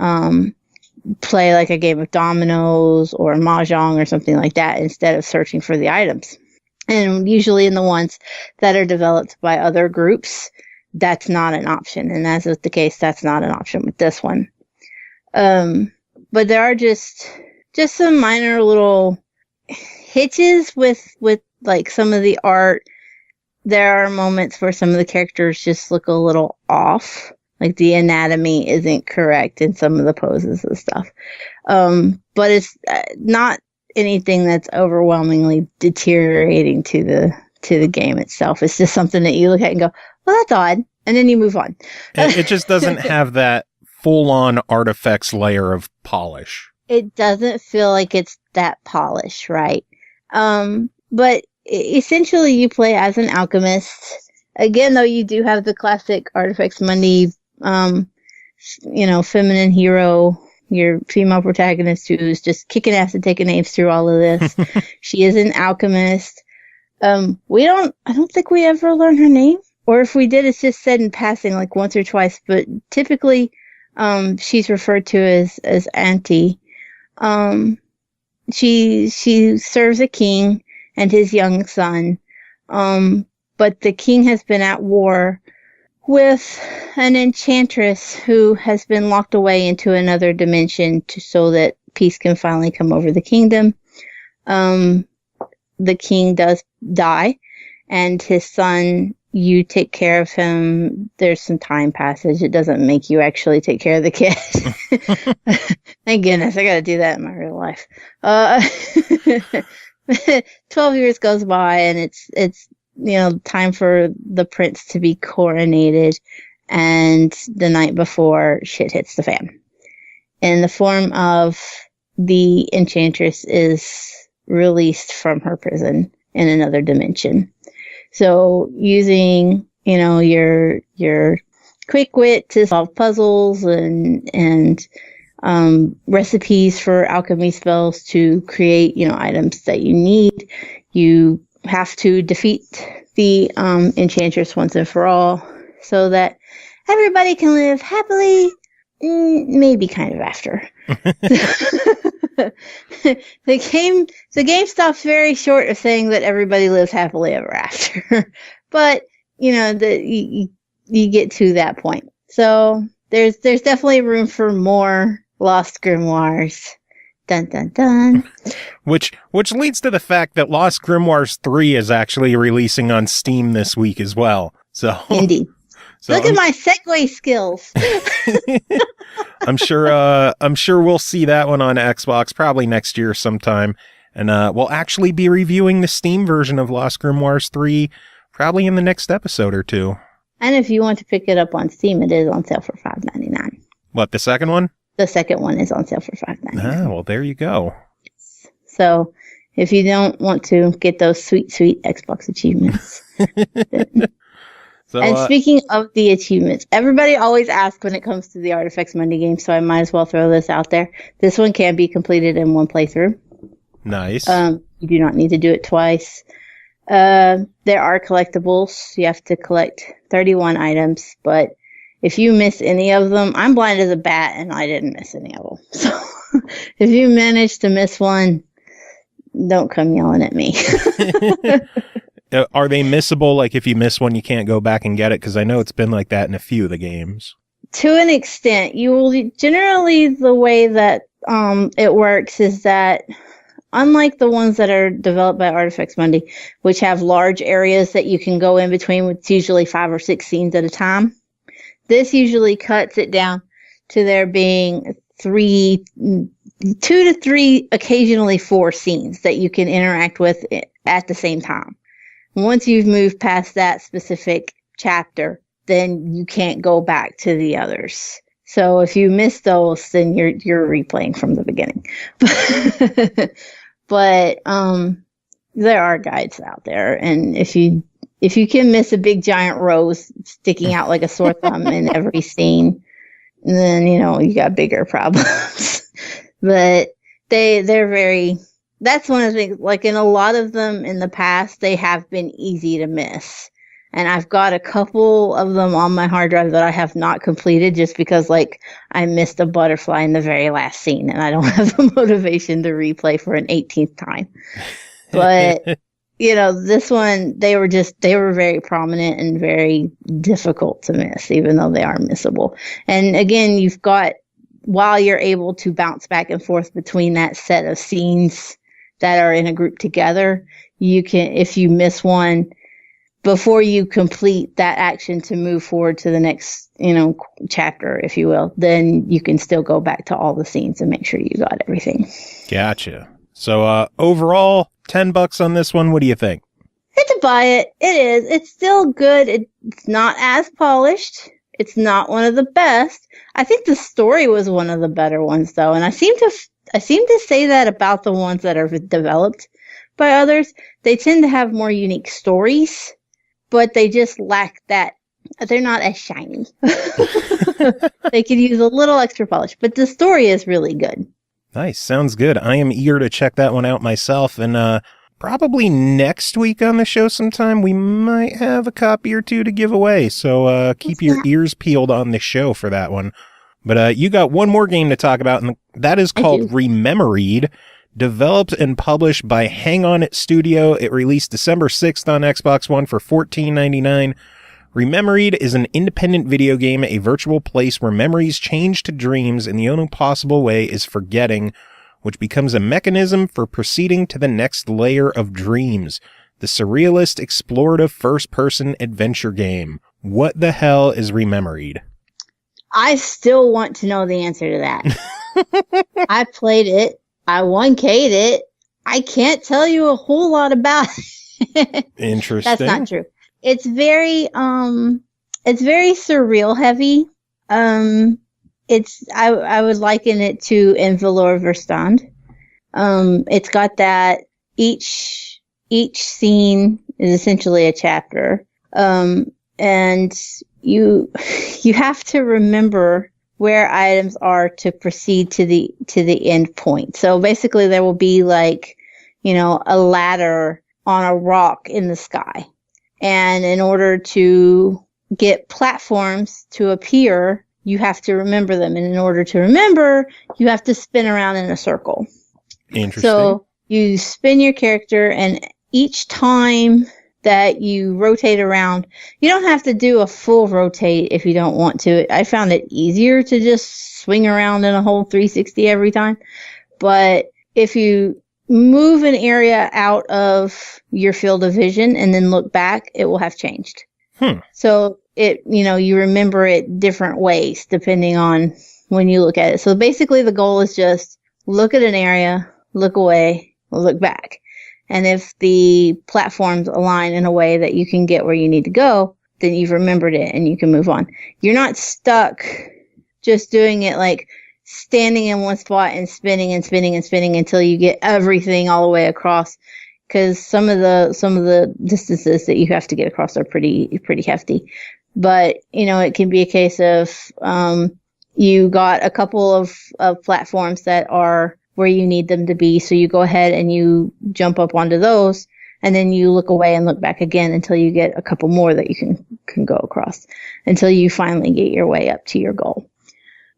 play like a game of dominoes or mahjong or something like that instead of searching for the items. And usually in the ones that are developed by other groups, that's not an option. And as is the case, that's not an option with this one. But there are just some minor little hitches with like some of the art. There are moments where some of the characters just look a little off. Like the anatomy isn't correct in some of the poses and stuff. But it's not anything that's overwhelmingly deteriorating to the game itself. It's just something that you look at and go, well, that's odd. And then you move on. It just doesn't have that full-on Artifex layer of polish. It doesn't feel like it's that polished, right? But essentially you play as an alchemist. Again, though, you do have the classic Artifex Mundi, feminine hero, your female protagonist who's just kicking ass and taking names through all of this. She is an alchemist. I don't think we ever learn her name. Or if we did, it's just said in passing like once or twice. But typically, she's referred to as Auntie. She serves a king and his young son. But the king has been at war with an enchantress who has been locked away into another dimension so that peace can finally come over the kingdom. The king does die, and his son, you take care of him. There's some time passage. It doesn't make you actually take care of the kid. Thank goodness, I gotta do that in my real life. 12 years goes by, and it's time for the prince to be coronated, and the night before, shit hits the fan. In the form of the enchantress is released from her prison in another dimension. So using, your quick wit to solve puzzles and recipes for alchemy spells to create, items that you need, you have to defeat the enchantress once and for all so that everybody can live happily, maybe kind of after. The game stops very short of saying that everybody lives happily ever after. But, you get to that point. So there's definitely room for more Lost Grimoires. Dun, dun, dun. Which leads to the fact that Lost Grimoires 3 is actually releasing on Steam this week as well. So indeed. Look at my segue skills. I'm sure we'll see that one on Xbox probably next year sometime. And we'll actually be reviewing the Steam version of Lost Grimoires 3 probably in the next episode or two. And if you want to pick it up on Steam, it is on sale for $5.99. What, the second one? The second one is on sale for $5.99. Ah, well, there you go. So if you don't want to get those sweet, sweet Xbox achievements. So, and speaking of the achievements, everybody always asks when it comes to the Artifex Mundi game, so I might as well throw this out there. This one can be completed in one playthrough. Nice. You do not need to do it twice. There are collectibles. You have to collect 31 items, but if you miss any of them, I'm blind as a bat and I didn't miss any of them. So if you manage to miss one, don't come yelling at me. Are they missable? Like if you miss one, you can't go back and get it? Because I know it's been like that in a few of the games. To an extent, you will generally, the way that it works is that unlike the ones that are developed by Artifex Mundi, which have large areas that you can go in between with usually 5 or 6 scenes at a time, this usually cuts it down to there being 3 2 to 3, occasionally 4 scenes that you can interact with at the same time. Once you've moved past that specific chapter, then you can't go back to the others. So if you miss those, then you're replaying from the beginning. But there are guides out there, and if you can miss a big giant rose sticking out like a sore thumb in every scene, then you got bigger problems. But they're very. That's one of the things. Like in a lot of them in the past, they have been easy to miss. And I've got a couple of them on my hard drive that I have not completed just because, like, I missed a butterfly in the very last scene and I don't have the motivation to replay for an 18th time. But, this one, they were very prominent and very difficult to miss, even though they are missable. And again, while you're able to bounce back and forth between that set of scenes that are in a group together, you can, if you miss one, before you complete that action to move forward to the next, chapter, if you will, then you can still go back to all the scenes and make sure you got everything. Gotcha. So, overall, $10 on this one. What do you think? It's a buy it. It is. It's still good. It's not as polished. It's not one of the best. I think the story was one of the better ones, though. And I seem to say that about the ones that are developed by others. They tend to have more unique stories, but they just lack that. They're not as shiny. They could use a little extra polish, but the story is really good. Nice. Sounds good. I am eager to check that one out myself. And probably next week on the show sometime, we might have a copy or two to give away. So keep your ears peeled on the show for that one. But you got one more game to talk about, and that is called Rememoried. Developed and published by Hangonit Studio. It released December 6th on Xbox One for $14.99. Rememoried is an independent video game, a virtual place where memories change to dreams, and the only possible way is forgetting, which becomes a mechanism for proceeding to the next layer of dreams. The surrealist, explorative first-person adventure game. What the hell is Rememoried? I still want to know the answer to that. I played it. I 1K'd it. I can't tell you a whole lot about it. Interesting. That's not true. It's very surreal heavy. I would liken it to Envelor Verstand. It's got that each scene is essentially a chapter. And you have to remember where items are to proceed to the end point. So basically there will be like, a ladder on a rock in the sky. And in order to get platforms to appear, you have to remember them. And in order to remember, you have to spin around in a circle. Interesting. So you spin your character, and each time that you rotate around, you don't have to do a full rotate if you don't want to. I found it easier to just swing around in a whole 360 every time. But if you move an area out of your field of vision and then look back, it will have changed. So you remember it different ways depending on when you look at it. So basically the goal is just look at an area, look away, look back. And if the platforms align in a way that you can get where you need to go, then you've remembered it and you can move on. You're not stuck just doing it like standing in one spot and spinning and spinning and spinning until you get everything all the way across. Because some of the distances that you have to get across are pretty hefty. But, it can be a case of you got a couple of platforms that are where you need them to be. So you go ahead and you jump up onto those, and then you look away and look back again until you get a couple more that you can go across until you finally get your way up to your goal.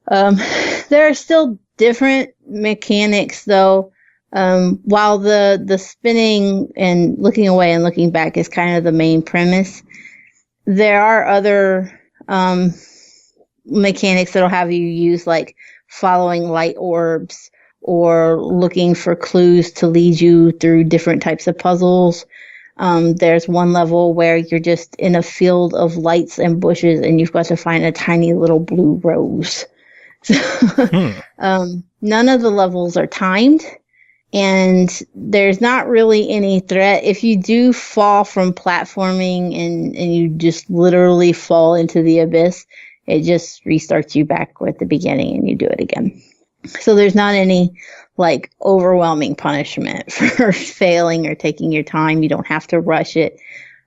There are still different mechanics though. While the spinning and looking away and looking back is kind of the main premise, there are other, mechanics that'll have you use like following light orbs or looking for clues to lead you through different types of puzzles. There's one level where you're just in a field of lights and bushes and you've got to find a tiny little blue rose. None of the levels are timed, and there's not really any threat. If you do fall from platforming and you just literally fall into the abyss, it just restarts you back at the beginning and you do it again. So there's not any like overwhelming punishment for failing or taking your time. You don't have to rush it.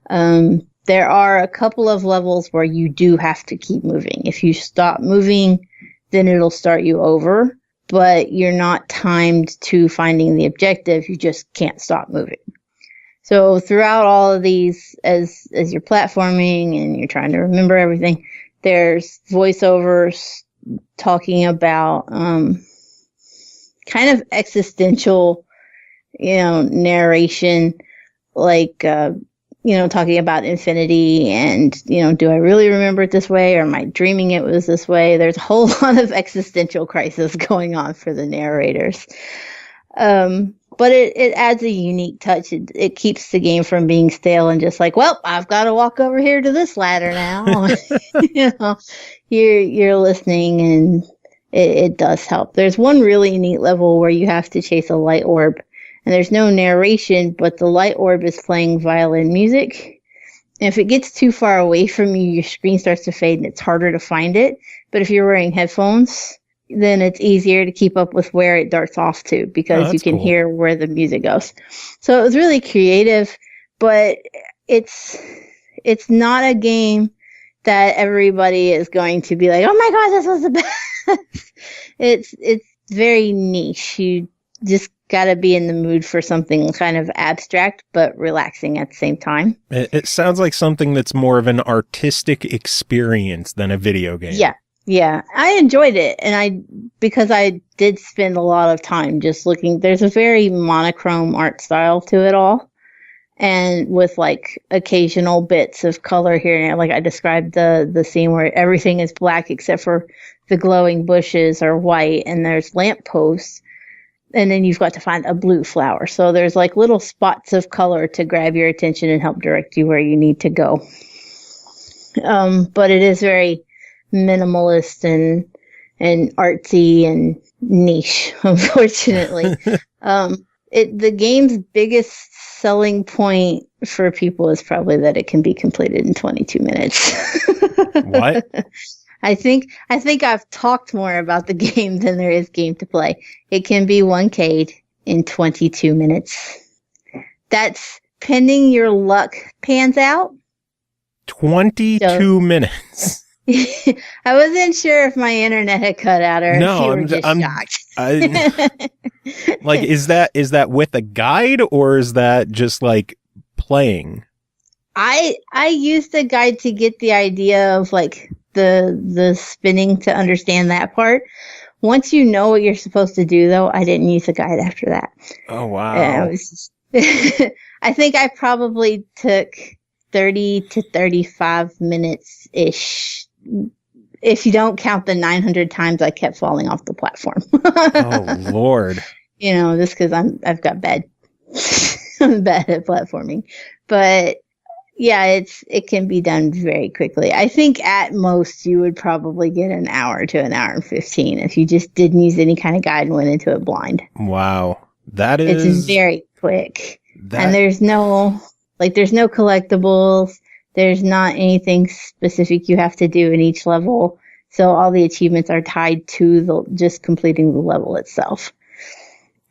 There are a couple of levels where you do have to keep moving. If you stop moving, then it'll start you over, but you're not timed to finding the objective. You just can't stop moving. So throughout all of these, as you're platforming and you're trying to remember everything, there's voiceovers talking about kind of existential, narration, like, talking about infinity and, do I really remember it this way, or am I dreaming it was this way? There's a whole lot of existential crisis going on for the narrators. But it adds a unique touch. It keeps the game from being stale and just like, well, I've got to walk over here to this ladder now. You're listening, and it does help. There's one really neat level where you have to chase a light orb, and there's no narration, but the light orb is playing violin music. And if it gets too far away from you, your screen starts to fade and it's harder to find it. But if you're wearing headphones, then it's easier to keep up with where it darts off to, because you can hear where the music goes. So it was really creative, but it's not a game that everybody is going to be like, oh my God, this was the best. It's very niche. You just got to be in the mood for something kind of abstract but relaxing at the same time. It sounds like something that's more of an artistic experience than a video game. Yeah, I enjoyed it, and because I did spend a lot of time just looking. There's a very monochrome art style to it all, and with like occasional bits of color here and there. Like I described the scene where everything is black except for the glowing bushes are white, and there's lampposts, and then you've got to find a blue flower. So there's like little spots of color to grab your attention and help direct you where you need to go. But it is very minimalist and artsy and niche, unfortunately. The game's biggest selling point for people is probably that it can be completed in 22 minutes. What? I think I've talked more about the game than there is game to play. It can be 1K'd in 22 minutes. That's pending your luck pans out. 22 minutes. I wasn't sure if my internet had cut out or if you were just shocked. Like, is that with a guide, or is that just like playing? I used the guide to get the idea of like the spinning to understand that part. Once you know what you're supposed to do, though, I didn't use the guide after that. Oh wow! I think I probably took 30 to 35 minutes ish. If you don't count the 900 times I kept falling off the platform. Oh Lord! Just because I've got I'm bad at platforming, but yeah, it can be done very quickly. I think at most you would probably get an hour to an hour and 15 if you just didn't use any kind of guide and went into it blind. Wow, it's very quick, and there's no collectibles. There's not anything specific you have to do in each level. So all the achievements are tied to just completing the level itself.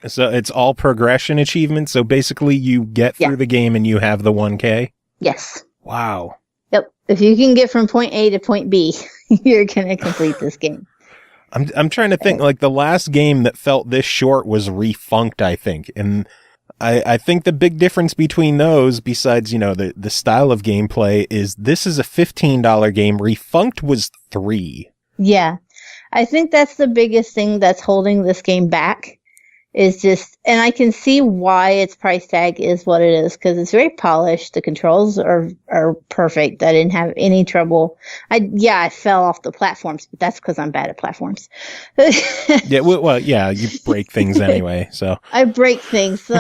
So it's all progression achievements. So basically you get through the game and you have the 1K? Yes. Wow. Yep. If you can get from point A to point B, you're going to complete this game. I'm trying to think, like the last game that felt this short was Refunked, I think. And I think the big difference between those, besides, the style of gameplay, is this is a $15 game. Refunked was $3. Yeah. I think that's the biggest thing that's holding this game back. Is just, and I can see why its price tag is what it is, because it's very polished. The controls are perfect. I didn't have any trouble. I fell off the platforms, but that's because I'm bad at platforms. Yeah, well, yeah, you break things anyway, so. I break things. So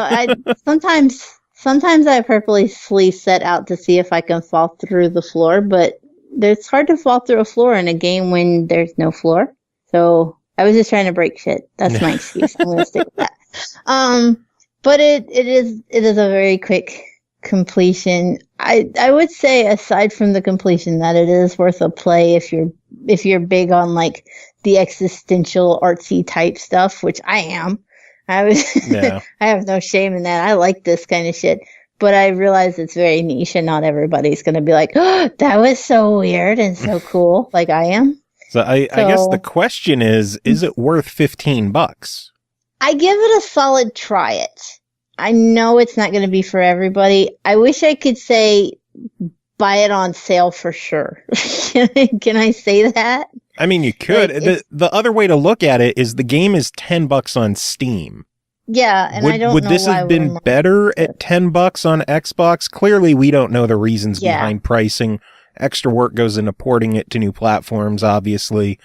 sometimes I purposely set out to see if I can fall through the floor, but it's hard to fall through a floor in a game when there's no floor. So I was just trying to break shit. That's my excuse. I'm gonna stick with that. But it is a very quick completion. I would say, aside from the completion, that it is worth a play if you're big on like the existential artsy type stuff, which I am. I have no shame in that. I like this kind of shit. But I realize it's very niche and not everybody's going to be like, oh, that was so weird and so cool like I am. So I guess the question is it worth $15? I give it a solid try it. I know it's not going to be for everybody. I wish I could say buy it on sale for sure. Can I say that? I mean, you could. Like, the other way to look at it is the game is $10 on Steam. Yeah, and I don't know would this have been better at $10 on Xbox? Clearly, we don't know the reasons behind pricing. Extra work goes into porting it to new platforms, obviously.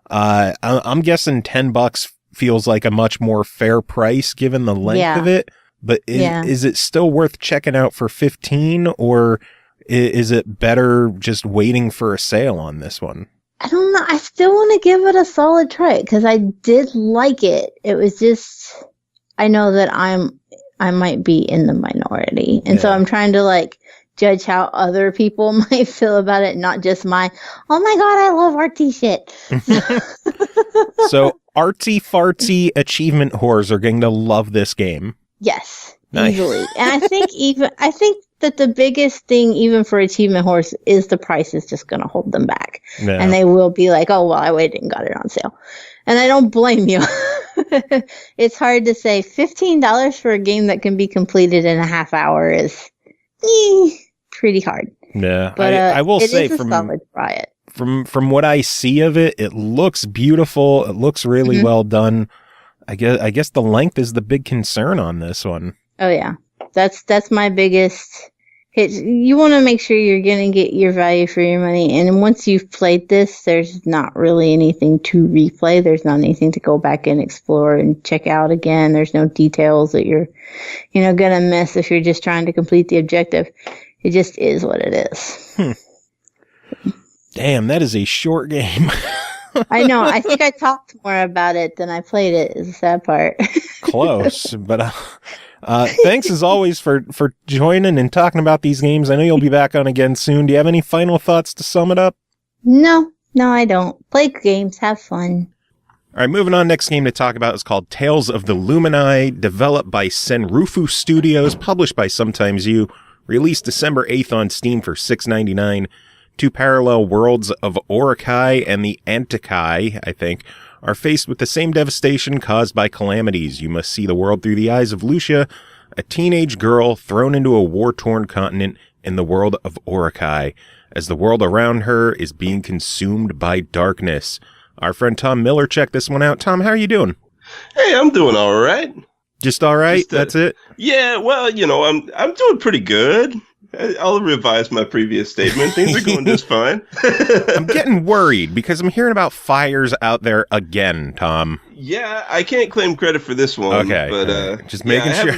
I'm guessing $10 feels like a much more fair price given the length of it. But is it still worth checking out for $15, or is it better just waiting for a sale on this one? I don't know. I still want to give it a solid try because I did like it. It was just, I know that I might be in the minority. And so I'm trying to like judge how other people might feel about it, not just my, oh my God, I love artsy shit. So artsy fartsy achievement whores are going to love this game. Yes, easily. And I think that the biggest thing, even for achievement whores, is the price is just going to hold them back. Yeah. And they will be like, oh, well, I waited and got it on sale. And I don't blame you. It's hard to say $15 for a game that can be completed in a half hour is pretty hard. Yeah, but I will say from what I see of it, it looks beautiful. It looks really well done. I guess the length is the big concern on this one. Oh yeah, that's my biggest hit. You want to make sure you're going to get your value for your money, and once you've played this, there's not really anything to replay. There's not anything to go back and explore and check out again. There's no details that you're, going to miss if you're just trying to complete the objective. It just is what it is. Damn, that is a short game. I know. I think I talked more about it than I played it, is the sad part. Close. But thanks as always for joining and talking about these games. I know you'll be back on again soon. Do you have any final thoughts to sum it up? No, I don't. Play games. Have fun. All right, moving on. Next game to talk about is called Tales of the Lumminai, developed by SenRufu Studios, published by Sometimes You, released December 8th on Steam for $6.99. Two parallel worlds of Orokai and the Antikai, I think, are faced with the same devastation caused by calamities. You must see the world through the eyes of Lucia, a teenage girl thrown into a war-torn continent in the world of Orokai, as the world around her is being consumed by darkness. Our friend Tom Miller checked this one out. Tom, how are you doing? Hey, I'm doing all right. Just all right? That's it? Yeah, well, I'm doing pretty good. I'll revise my previous statement. Things are going just fine. I'm getting worried because I'm hearing about fires out there again, Tom. Yeah, I can't claim credit for this one. Okay, but just making sure.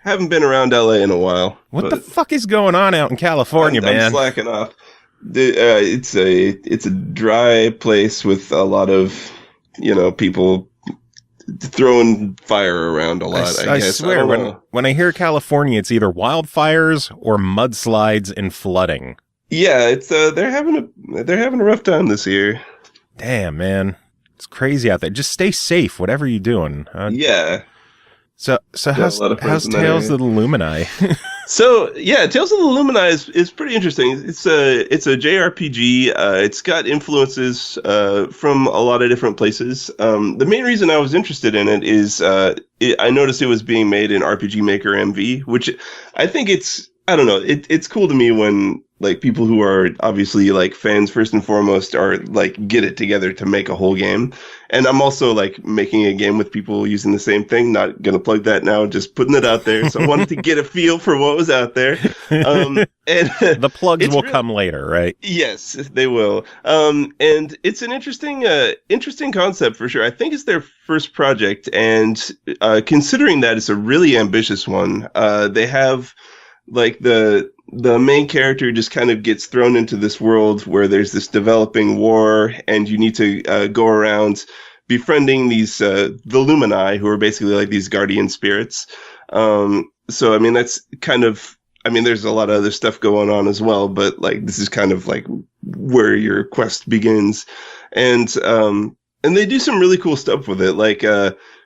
Haven't been around LA in a while. What the fuck is going on out in California, man? I'm slacking off. It's a dry place with a lot of people throwing fire around a lot. I guess. Swear, when I hear California, it's either wildfires or mudslides and flooding. Yeah, it's they're having a rough time this year. Damn, man, it's crazy out there. Just stay safe, whatever you're doing. Yeah. So how's Tales of the Lumminai? So yeah, Tales of the Lumminai is pretty interesting. It's a JRPG. It's got influences from a lot of different places. The main reason I was interested in it is I noticed it was being made in RPG Maker MV, which I think it's cool to me when like people who are obviously like fans first and foremost are like get it together to make a whole game. And I'm also like making a game with people using the same thing. Not gonna plug that now, just putting it out there. So I wanted to get a feel for what was out there. And the plugs will come later, right? Yes, they will. And it's an interesting concept for sure. I think it's their first project, and considering that it's a really ambitious one, they have like the main character just kind of gets thrown into this world where there's this developing war, and you need to go around befriending these the Lumminai, who are basically like these guardian spirits. So I mean, that's kind of, I mean, there's a lot of other stuff going on as well, but like this is kind of like where your quest begins, and they do some really cool stuff with it. Like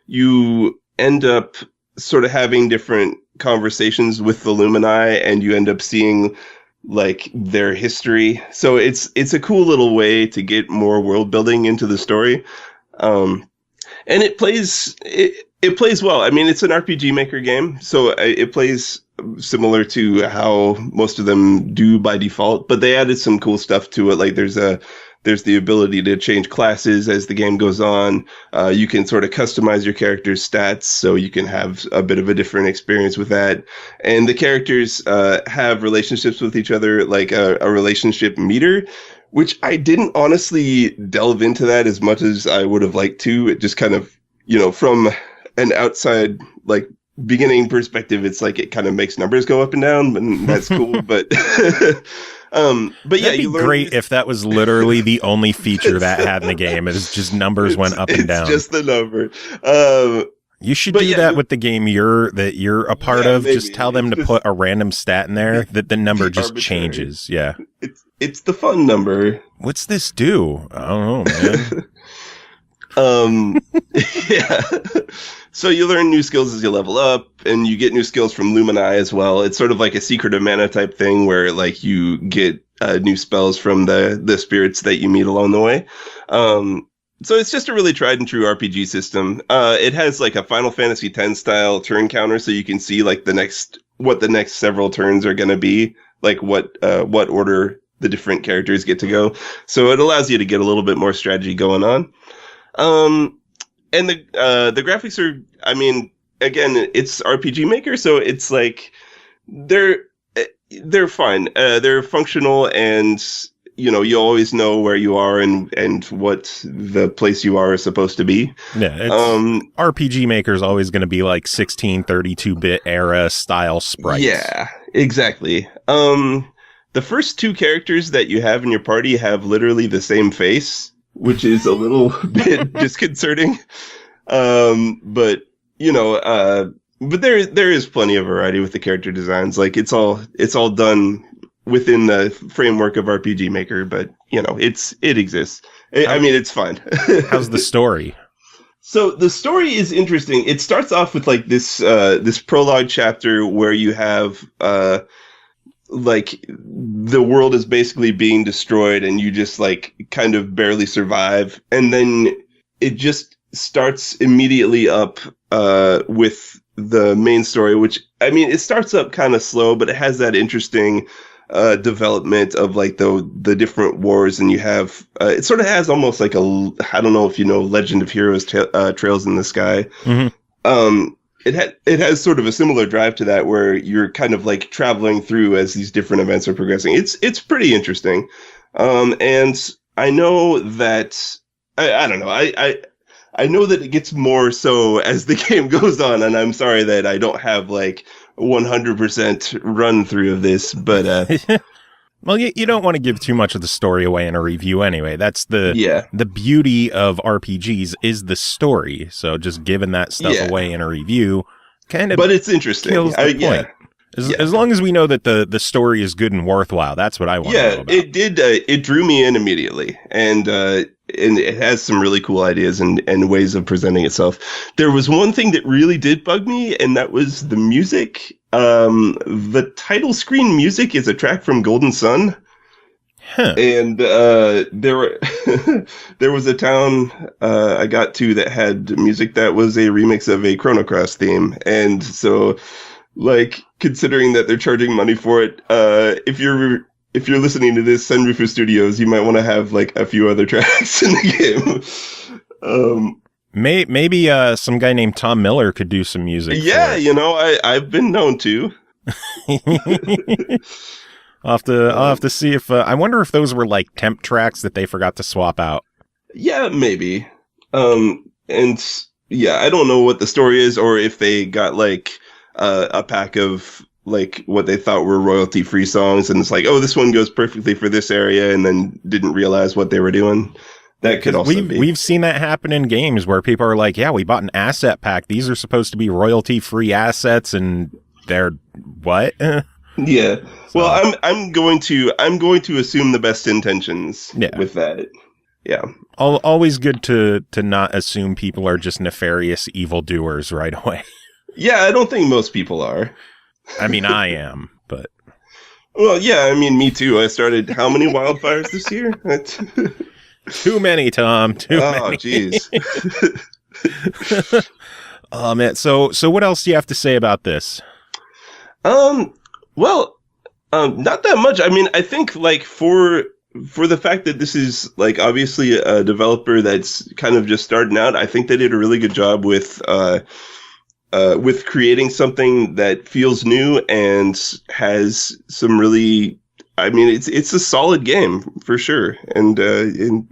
you end up sort of having different conversations with the Lumminai, and you end up seeing like their history. So it's a cool little way to get more world building into the story. And it plays well. I mean, it's an RPG Maker game, so it plays similar to how most of them do by default, but they added some cool stuff to it. Like there's the ability to change classes as the game goes on. You can sort of customize your character's stats, so you can have a bit of a different experience with that. And the characters have relationships with each other, like a relationship meter, which I didn't honestly delve into that as much as I would have liked to. It just kind of, from an outside, like, beginning perspective, it's like it kind of makes numbers go up and down, and that's cool. But yeah, That'd be great if that was literally the only feature that had in the game. It's just numbers went up and down. It's just the number. You should do that with the game you're a part of. Maybe. Just tell them to put a random stat in there that the number just changes. Yeah, it's the fun number. What's this do? I don't know, man. Yeah. So you learn new skills as you level up, and you get new skills from Lumminai as well. It's sort of like a Secret of Mana type thing where like you get new spells from the spirits that you meet along the way. So it's just a really tried and true RPG system. It has like a Final Fantasy X style turn counter, so you can see like what the next several turns are going to be, like what order the different characters get to go. So it allows you to get a little bit more strategy going on. And the graphics are, I mean, again, it's RPG Maker, so it's like they're fine. They're functional, and you always know where you are and what the place you are is supposed to be. Yeah, RPG Maker is always going to be like 1632-bit era style sprites. Yeah, exactly. The first two characters that you have in your party have literally the same face, which is a little bit disconcerting. But there is plenty of variety with the character designs. Like it's all done within the framework of RPG Maker, but it exists. I mean, it's fine. How's the story? So the story is interesting. It starts off with like this prologue chapter where you have, like the world is basically being destroyed and you just like kind of barely survive. And then it just starts immediately up with the main story, which, I mean, it starts up kind of slow, but it has that interesting development of like the different wars. And you have, it sort of has almost like I don't know if you know Legend of Heroes Trails in the Sky. Mm-hmm. It has sort of a similar drive to that, where you're kind of like traveling through as these different events are progressing. It's pretty interesting. And I know that, I don't know, I know that it gets more so as the game goes on, and I'm sorry that I don't have like 100% run through of this, but well, you don't want to give too much of the story away in a review anyway. That's the beauty of RPGs is the story. So just giving that stuff away in a review kind of, but it's interesting. Kills the point. As long as we know that the story is good and worthwhile, that's what I want to know about. It did. It drew me in immediately, and it has some really cool ideas and ways of presenting itself. There was one thing that really did bug me, and that was the music. The title screen music is a track from Golden Sun. Huh. And there was a town I got to that had music that was a remix of a Chrono Cross theme, and so, like, considering that they're charging money for it, if you're listening to this, SenRufu Studios, you might want to have like a few other tracks in the game. Maybe some guy named Tom Miller could do some music. Yeah, I've been known to. I'll have to see if I wonder if those were like temp tracks that they forgot to swap out. Yeah, maybe. And yeah, I don't know what the story is, or if they got like a pack of like what they thought were royalty free songs, and it's like, oh, this one goes perfectly for this area, and then didn't realize what they were doing. That could also be. We've seen that happen in games where people are like, yeah, we bought an asset pack. These are supposed to be royalty-free assets, and they're what? Yeah. Well, I'm going to assume the best intentions with that. Yeah. Always good to not assume people are just nefarious evildoers right away. Yeah, I don't think most people are. I mean, I am, but... Well, yeah, I mean, me too. I started how many wildfires this year? Too many, Tom. Too many. Oh, jeez. Oh, man. So what else do you have to say about this? Well, not that much. I mean, I think like for the fact that this is like obviously a developer that's kind of just starting out, I think they did a really good job with creating something that feels new and has some really, I mean, it's a solid game for sure. And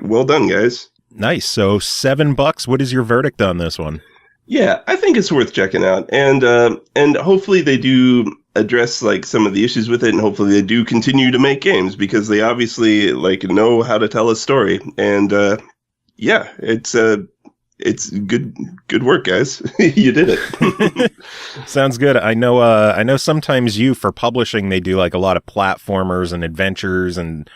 well done, guys. Nice. So $7. What is your verdict on this one? Yeah, I think it's worth checking out. And hopefully they do address like some of the issues with it, and hopefully they do continue to make games because they obviously like know how to tell a story. And yeah, it's good work, guys. You did it. Sounds good. I know Sometimes You, for publishing, they do like a lot of platformers and adventures and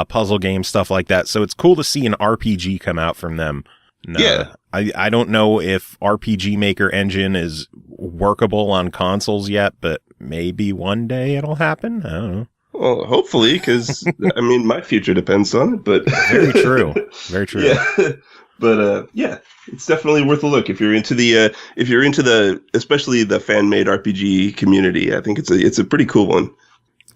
puzzle game stuff like that. So it's cool to see an RPG come out from them. Yeah. I don't know if RPG Maker Engine is workable on consoles yet, but maybe one day it'll happen. I don't know. Well, hopefully, because I mean, my future depends on it. But very true. Very true. Yeah. But yeah, it's definitely worth a look if you're into the especially the fan made RPG community. I think it's a pretty cool one.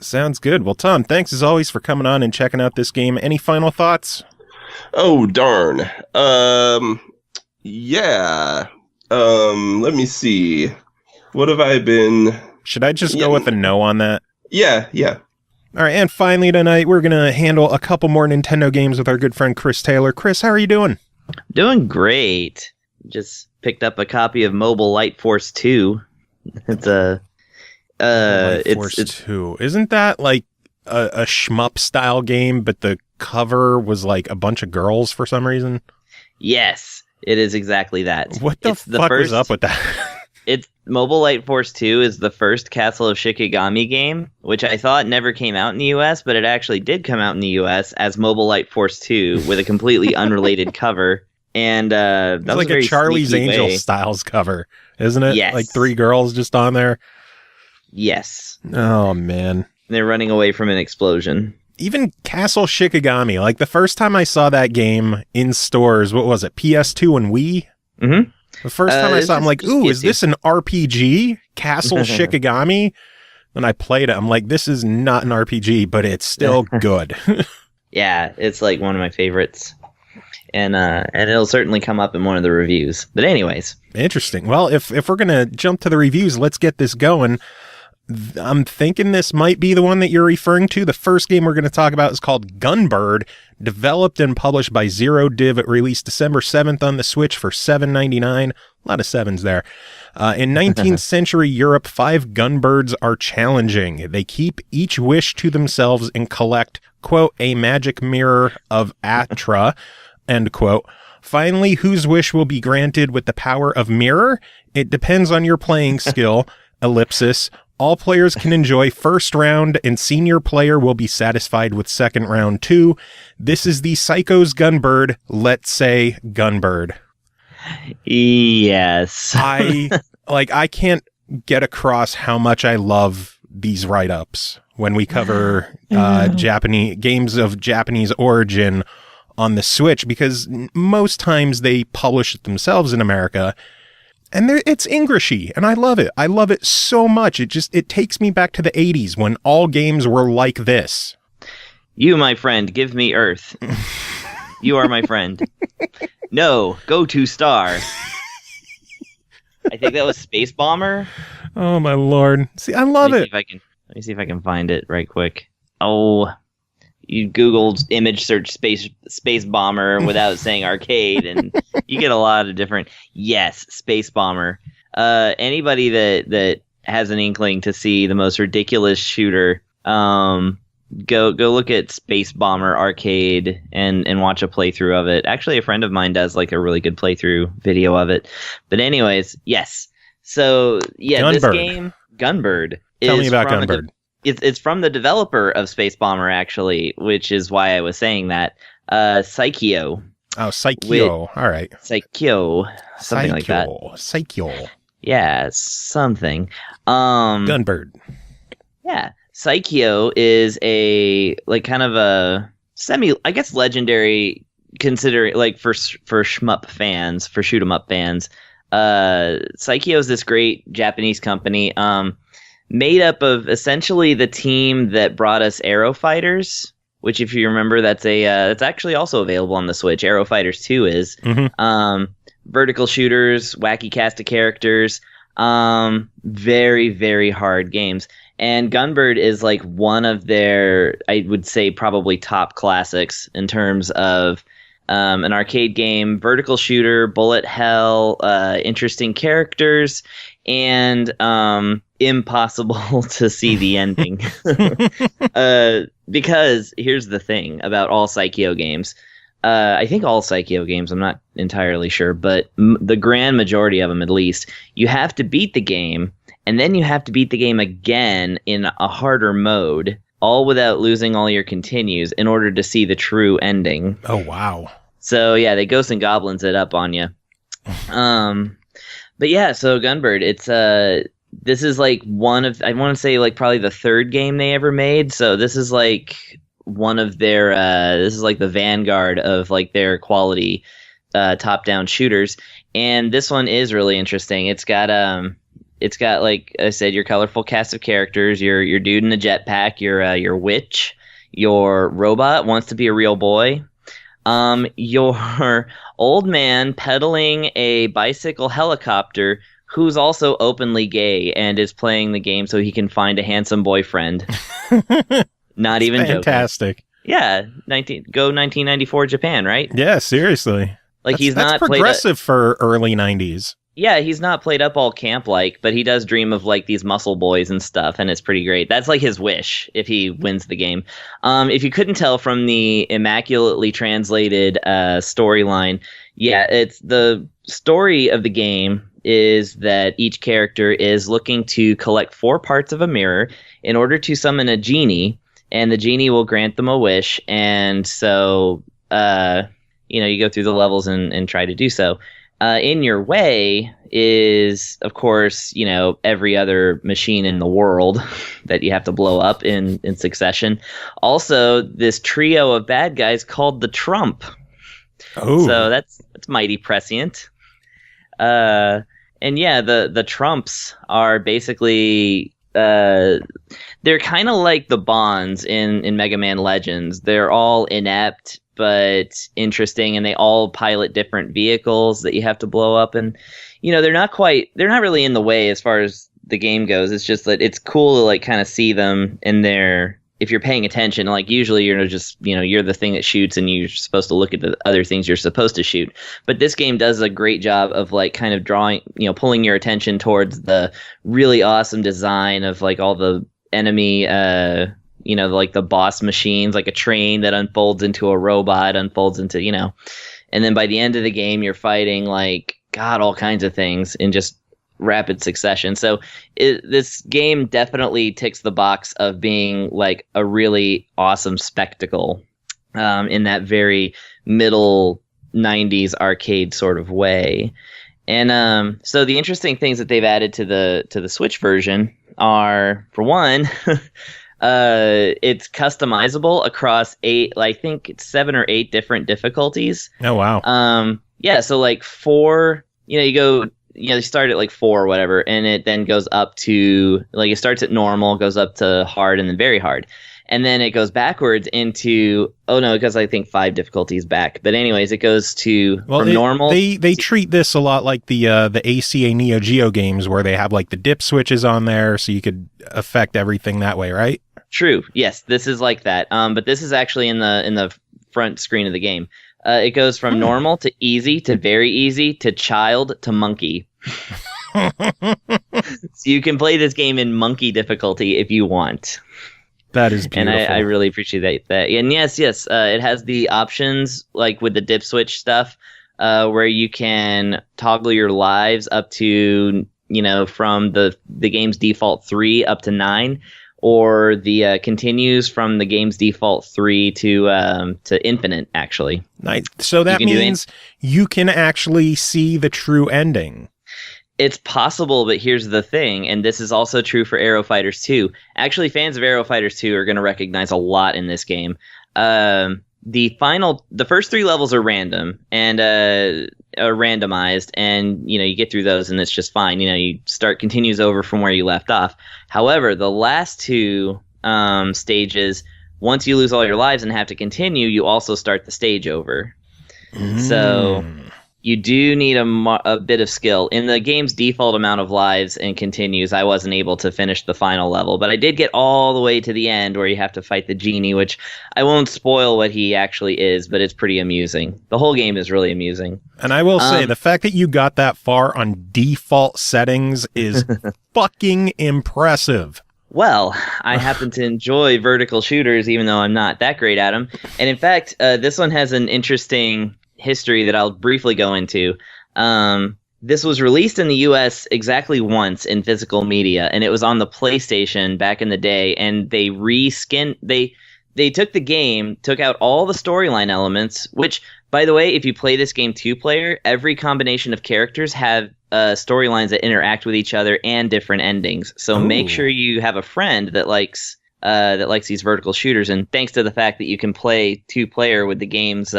Sounds good. Well, Tom, thanks as always for coming on and checking out this game. Any final thoughts? Oh, darn. Yeah. Let me see. What have I been... Should I just go with a no on that? Yeah. All right, and finally tonight, we're going to handle a couple more Nintendo games with our good friend Chris Taylor. Chris, how are you doing? Doing great. Just picked up a copy of Mobile Light Force 2. It's a... Force 2. Isn't that like a shmup style game, but the cover was like a bunch of girls for some reason? Yes, it is exactly that. What the fuck was up with that? It's Mobile Light Force 2 is the first Castle of Shikigami game, which I thought never came out in the US, but it actually did come out in the US as Mobile Light Force 2 with a completely unrelated cover. And that was like a Charlie's Angels styles cover, isn't it? Yes. Like 3 girls just on there. Yes. Oh, man. They're running away from an explosion. Even Castle Shikigami, like the first time I saw that game in stores, what was it, PS2 and Wii? Mm-hmm. The first time I saw it, I'm like, ooh, is this an RPG? Castle Shikigami? Then I played it. I'm like, this is not an RPG, but it's still good. Yeah, it's like one of my favorites. And it'll certainly come up in one of the reviews. But anyways. Interesting. Well, if we're going to jump to the reviews, let's get this going. I'm thinking this might be the one that you're referring to. The first game we're going to talk about is called Gunbird, developed and published by Zero Div. It released December 7th on the Switch for $7.99. A lot of sevens there. In 19th century Europe, 5 gunbirds are challenging. They keep each wish to themselves and collect, quote, a magic mirror of Atra, end quote. Finally, whose wish will be granted with the power of mirror? It depends on your playing skill, ellipsis. All players can enjoy first round, and senior player will be satisfied with second round too. This is the Psycho's Gunbird, let's say Gunbird. Yes. I can't get across how much I love these write-ups when we cover Japanese games of Japanese origin on the Switch, because most times they publish it themselves in America. And it's Englishy, and I love it. I love it so much. It takes me back to the 80s when all games were like this. You, my friend, give me Earth. You are my friend. No, go to star. I think that was Space Bomber. Oh, my Lord. See, I love it. Let me see if I can find it right quick. Oh, you Googled image search Space Bomber without saying arcade, and you get a lot of different. Yes, Space Bomber. Anybody that has an inkling to see the most ridiculous shooter, go look at Space Bomber Arcade and watch a playthrough of it. Actually, a friend of mine does like a really good playthrough video of it. But anyways, yes. So yeah, Gunbird. this game, Gunbird. Tell me about Gunbird. It's from the developer of Space Bomber, actually, which is why I was saying that. Psychio. Oh, Psychio. All right. Psychio. Something like that. Psychio. Yeah, something. Gunbird. Yeah. Psychio is a like kind of a I guess legendary, considering like for shmup fans, for shoot 'em up fans. Psychio is this great Japanese company made up of essentially the team that brought us Aero Fighters, which if you remember, that's actually also available on the Switch. Aero Fighters 2 is. Mm-hmm. Vertical shooters, wacky cast of characters, very, very hard games. And Gunbird is like one of their, I would say, probably top classics in terms of an arcade game, vertical shooter, bullet hell, interesting characters, and impossible to see the ending. Because here's the thing about all Psychio games. I think all Psychio games, I'm not entirely sure, but the grand majority of them at least, you have to beat the game, and then you have to beat the game again in a harder mode, all without losing all your continues in order to see the true ending. Oh, wow. So yeah, they Ghosts and Goblins it up on you. But yeah, so Gunbird, it's this is like one of, I want to say like probably the third game they ever made. So this is like one of their this is like the vanguard of like their quality top-down shooters. And this one is really interesting. It's got like I said, your colorful cast of characters, your dude in a jetpack, your witch, your robot wants to be a real boy, your old man pedaling a bicycle helicopter who's also openly gay and is playing the game so he can find a handsome boyfriend. Not even fantastic. joking. Yeah, 1994 Japan, right? Yeah, seriously. Like that's not progressive for early 90s. Yeah, he's not played up all camp-like, but he does dream of like these muscle boys and stuff, and it's pretty great. That's like his wish if he wins the game. If you couldn't tell from the immaculately translated storyline, yeah, it's the story of the game is that each character is looking to collect 4 parts of a mirror in order to summon a genie, and the genie will grant them a wish. And so, you go through the levels and try to do so. In your way is, of course, every other machine in the world that you have to blow up in succession. Also, this trio of bad guys called the Trump. Oh, so that's mighty prescient. And yeah, the Trumps are basically they're kind of like the Bonds in Mega Man Legends. They're all inept but interesting, and they all pilot different vehicles that you have to blow up. And they're not really in the way as far as the game goes. It's just that it's cool to like kind of see them in their, if you're paying attention. Like usually you're just you're the thing that shoots and you're supposed to look at the other things you're supposed to shoot. But this game does a great job of like kind of drawing, pulling your attention towards the really awesome design of like all the enemy like the boss machines, like a train that unfolds into a robot, unfolds into, and then by the end of the game, you're fighting like, God, all kinds of things in just rapid succession. So this game definitely ticks the box of being like a really awesome spectacle in that very middle 90s arcade sort of way. And so the interesting things that they've added to the Switch version are, for one, it's customizable across 7 or 8 different difficulties. Oh, wow. Yeah, so like 4, you start at like 4 or whatever, and it then goes up to, like, it starts at normal, goes up to hard, and then very hard. And then it goes backwards into, it goes, I think, 5 difficulties back. But anyways, it goes to from normal. They treat this a lot like the ACA Neo Geo games, where they have like the dip switches on there, so you could affect everything that way, right? True. Yes, this is like that. But this is actually in the front screen of the game. It goes from normal to easy to very easy to child to monkey. So you can play this game in monkey difficulty if you want. That is And beautiful. I really appreciate that. And yes, it has the options, like with the dip switch stuff, where you can toggle your lives up to, from the game's default 3 up to 9, or the continues from the game's default 3 to infinite, actually. Nice. So that means you can actually see the true ending. It's possible, but here's the thing, and this is also true for Aero Fighters 2. Actually, fans of Aero Fighters 2 are going to recognize a lot in this game. The first 3 levels are random and are randomized, and you get through those, and it's just fine. You start continues over from where you left off. However, the last 2 stages, once you lose all your lives and have to continue, you also start the stage over. So you do need a bit of skill. In the game's default amount of lives and continues, I wasn't able to finish the final level, but I did get all the way to the end where you have to fight the genie, which I won't spoil what he actually is, but it's pretty amusing. The whole game is really amusing. And I will say, the fact that you got that far on default settings is fucking impressive. Well, I happen to enjoy vertical shooters, even though I'm not that great at them. And in fact, this one has an interesting history that I'll briefly go into. This was released in the US exactly once in physical media, and it was on the PlayStation back in the day, and they they took the game, took out all the storyline elements, which, by the way, if you play this game 2-player, every combination of characters have storylines that interact with each other and different endings. So make sure you have a friend that likes these vertical shooters, and thanks to the fact that you can play 2-player with the game's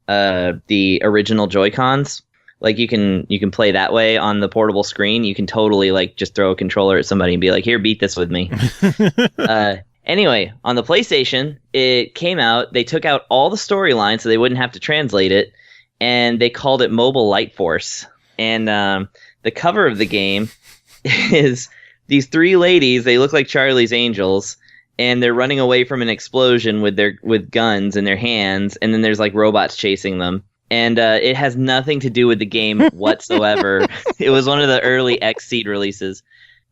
the original Joy-Cons, like you can play that way on the portable screen. You can totally just throw a controller at somebody and be like, here, beat this with me. Anyway, on the PlayStation, it came out, they took out all the storylines so they wouldn't have to translate it, and they called it Mobile Light Force. And the cover of the game is these 3 ladies, they look like Charlie's Angels, and they're running away from an explosion with guns in their hands, and then there's robots chasing them. And it has nothing to do with the game whatsoever. It was one of the early X-Seed releases.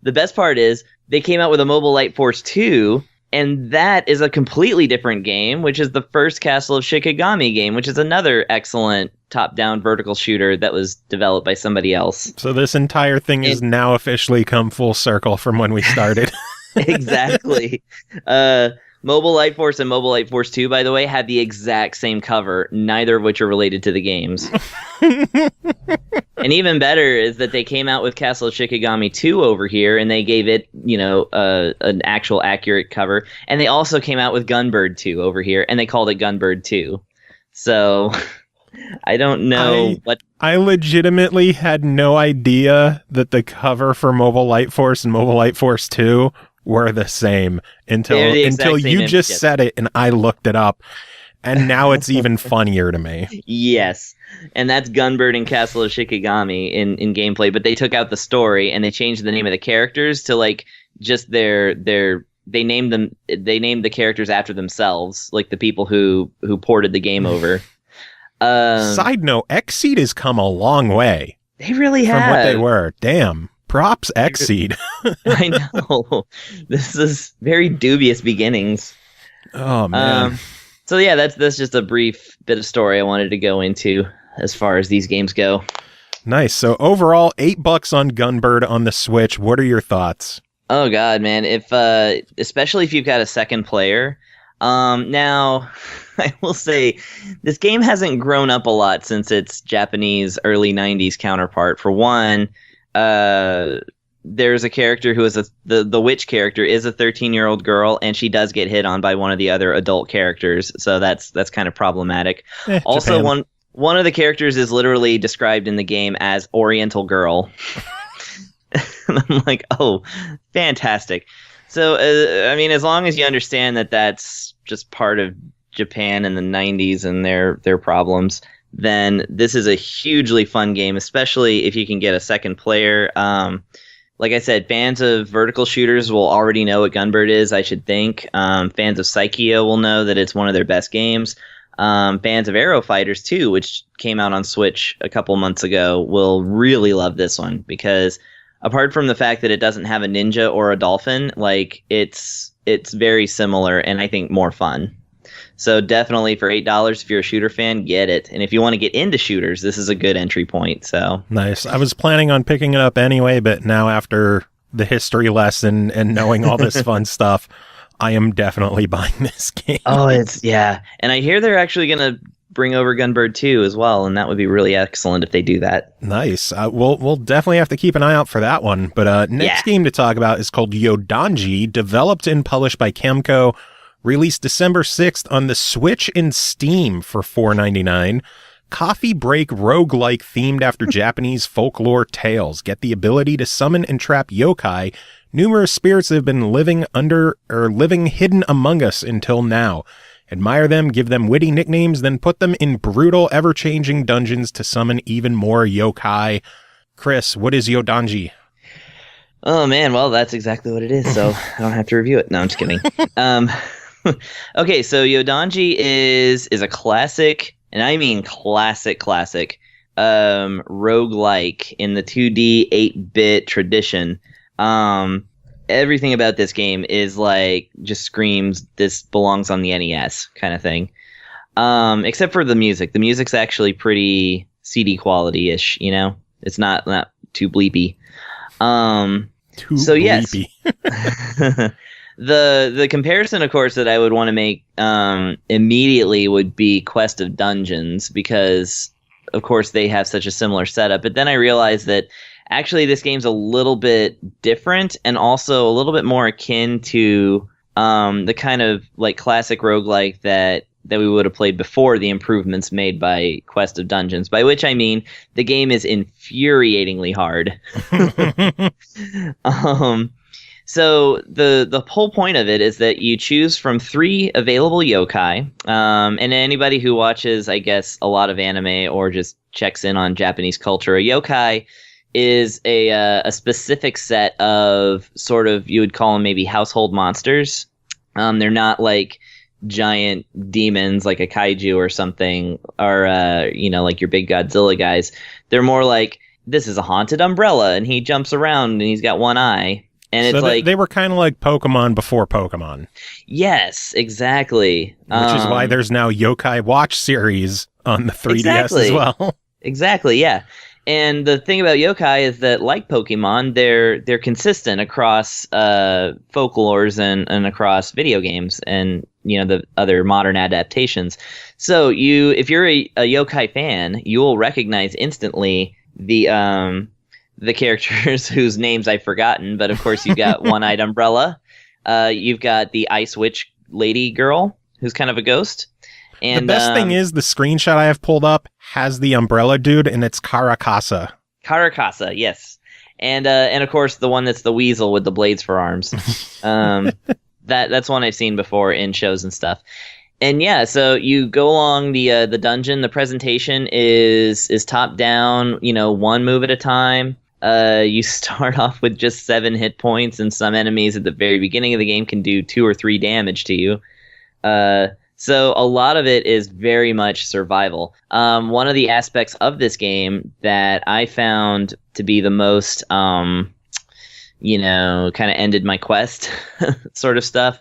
The best part is they came out with a Mobile Light Force 2, and that is a completely different game, which is the first Castle of Shikigami game, which is another excellent top-down vertical shooter that was developed by somebody else. So this entire thing has now officially come full circle from when we started. Exactly. Mobile Light Force and Mobile Light Force 2, by the way, had the exact same cover, neither of which are related to the games. And even better is that they came out with Castle of Shikigami 2 over here, and they gave it, an actual accurate cover. And they also came out with Gunbird 2 over here, and they called it Gunbird 2. So I don't know what... I legitimately had no idea that the cover for Mobile Light Force and Mobile Light Force 2 were the same until you just said it and I looked it up, and now it's even funnier to me. Yes, and that's Gunbird and Castle of Shikigami in gameplay, but they took out the story and they changed the name of the characters to just they named the characters after themselves, like the people who ported the game over. Side note, X-Seed has come a long way. They really have. From what they were. Damn. Props, X-Seed. I know. This is very dubious beginnings. Oh, man. So, yeah, that's just a brief bit of story I wanted to go into as far as these games go. Nice. So, overall, $8 on Gunbird on the Switch. What are your thoughts? Oh, God, man. Especially if you've got a second player. Now, I will say, this game hasn't grown up a lot since its Japanese early 90s counterpart. For one... there's a character who is the witch character is a 13-year-old girl, and she does get hit on by one of the other adult characters, so that's kind of problematic. Also, Japan. one of the characters is literally described in the game as Oriental Girl. And I'm like, oh, fantastic. So, as long as you understand that that's just part of Japan in the 90s and their problems, then this is a hugely fun game, especially if you can get a second player. Like I said, fans of vertical shooters will already know what Gunbird is, I should think. Fans of Psychio will know that it's one of their best games. Fans of Aero Fighters 2, which came out on Switch a couple months ago, will really love this one, because apart from the fact that it doesn't have a ninja or a dolphin, it's it's very similar and I think more fun. So definitely for $8, if you're a shooter fan, get it. And if you want to get into shooters, this is a good entry point. So nice. I was planning on picking it up anyway, but now after the history lesson and knowing all this fun stuff, I am definitely buying this game. Oh, yeah. And I hear they're actually going to bring over Gunbird 2 as well, and that would be really excellent if they do that. Nice. We'll definitely have to keep an eye out for that one. But next game to talk about is called Yodanji, developed and published by Kemco, released December 6th on the Switch and Steam for $4.99. Coffee break roguelike themed after Japanese folklore tales. Get the ability to summon and trap yokai, numerous spirits that have been living hidden among us until now. Admire them, give them witty nicknames, then put them in brutal, ever-changing dungeons to summon even more yokai. Chris, what is Yodanji? Oh man, well that's exactly what it is, so I don't have to review it. No, I'm just kidding. Okay, so Yodanji is a classic, and I mean classic, roguelike in the 2D 8-bit tradition. Everything about this game is like, just screams, this belongs on the NES kind of thing. Except for the music. The music's actually pretty CD quality-ish, you know? It's not too bleepy. Bleepy. Yes. The comparison, of course, that I would want to make immediately would be Quest of Dungeons, because, of course, they have such a similar setup. But then I realized that actually this game's a little bit different and also a little bit more akin to the kind of like classic roguelike that we would have played before the improvements made by Quest of Dungeons, by which I mean the game is infuriatingly hard. So the whole point of it is that you choose from 3 available yokai, and anybody who watches, I guess, a lot of anime or just checks in on Japanese culture, a yokai is a specific set of sort of, you would call them maybe household monsters. They're not like giant demons like a kaiju or something, or like your big Godzilla guys. They're more like, this is a haunted umbrella and he jumps around and he's got one eye. And so it's like they were kind of like Pokemon before Pokemon. Yes, exactly. Which is why there's now Yokai Watch series on the 3DS as well. Exactly, yeah. And the thing about yokai is that, like Pokemon, they're consistent across folklores and across video games and, you know, the other modern adaptations. So if you're a yokai fan, you will recognize instantly the characters whose names I've forgotten. But of course, you've got One-Eyed Umbrella. You've got the Ice Witch lady girl, who's kind of a ghost. And the best thing is the screenshot I have pulled up has the umbrella dude, and it's Carcassonne. Carcassonne, yes. And of course the one that's the weasel with the blades for arms. That's one I've seen before in shows and stuff. And yeah, so you go along the dungeon. The presentation is top down, you know, one move at a time. You start off with just 7 hit points, and some enemies at the very beginning of the game can do 2 or 3 damage to you. So a lot of it is very much survival. One of the aspects of this game that I found to be the most, kind of ended my quest sort of stuff.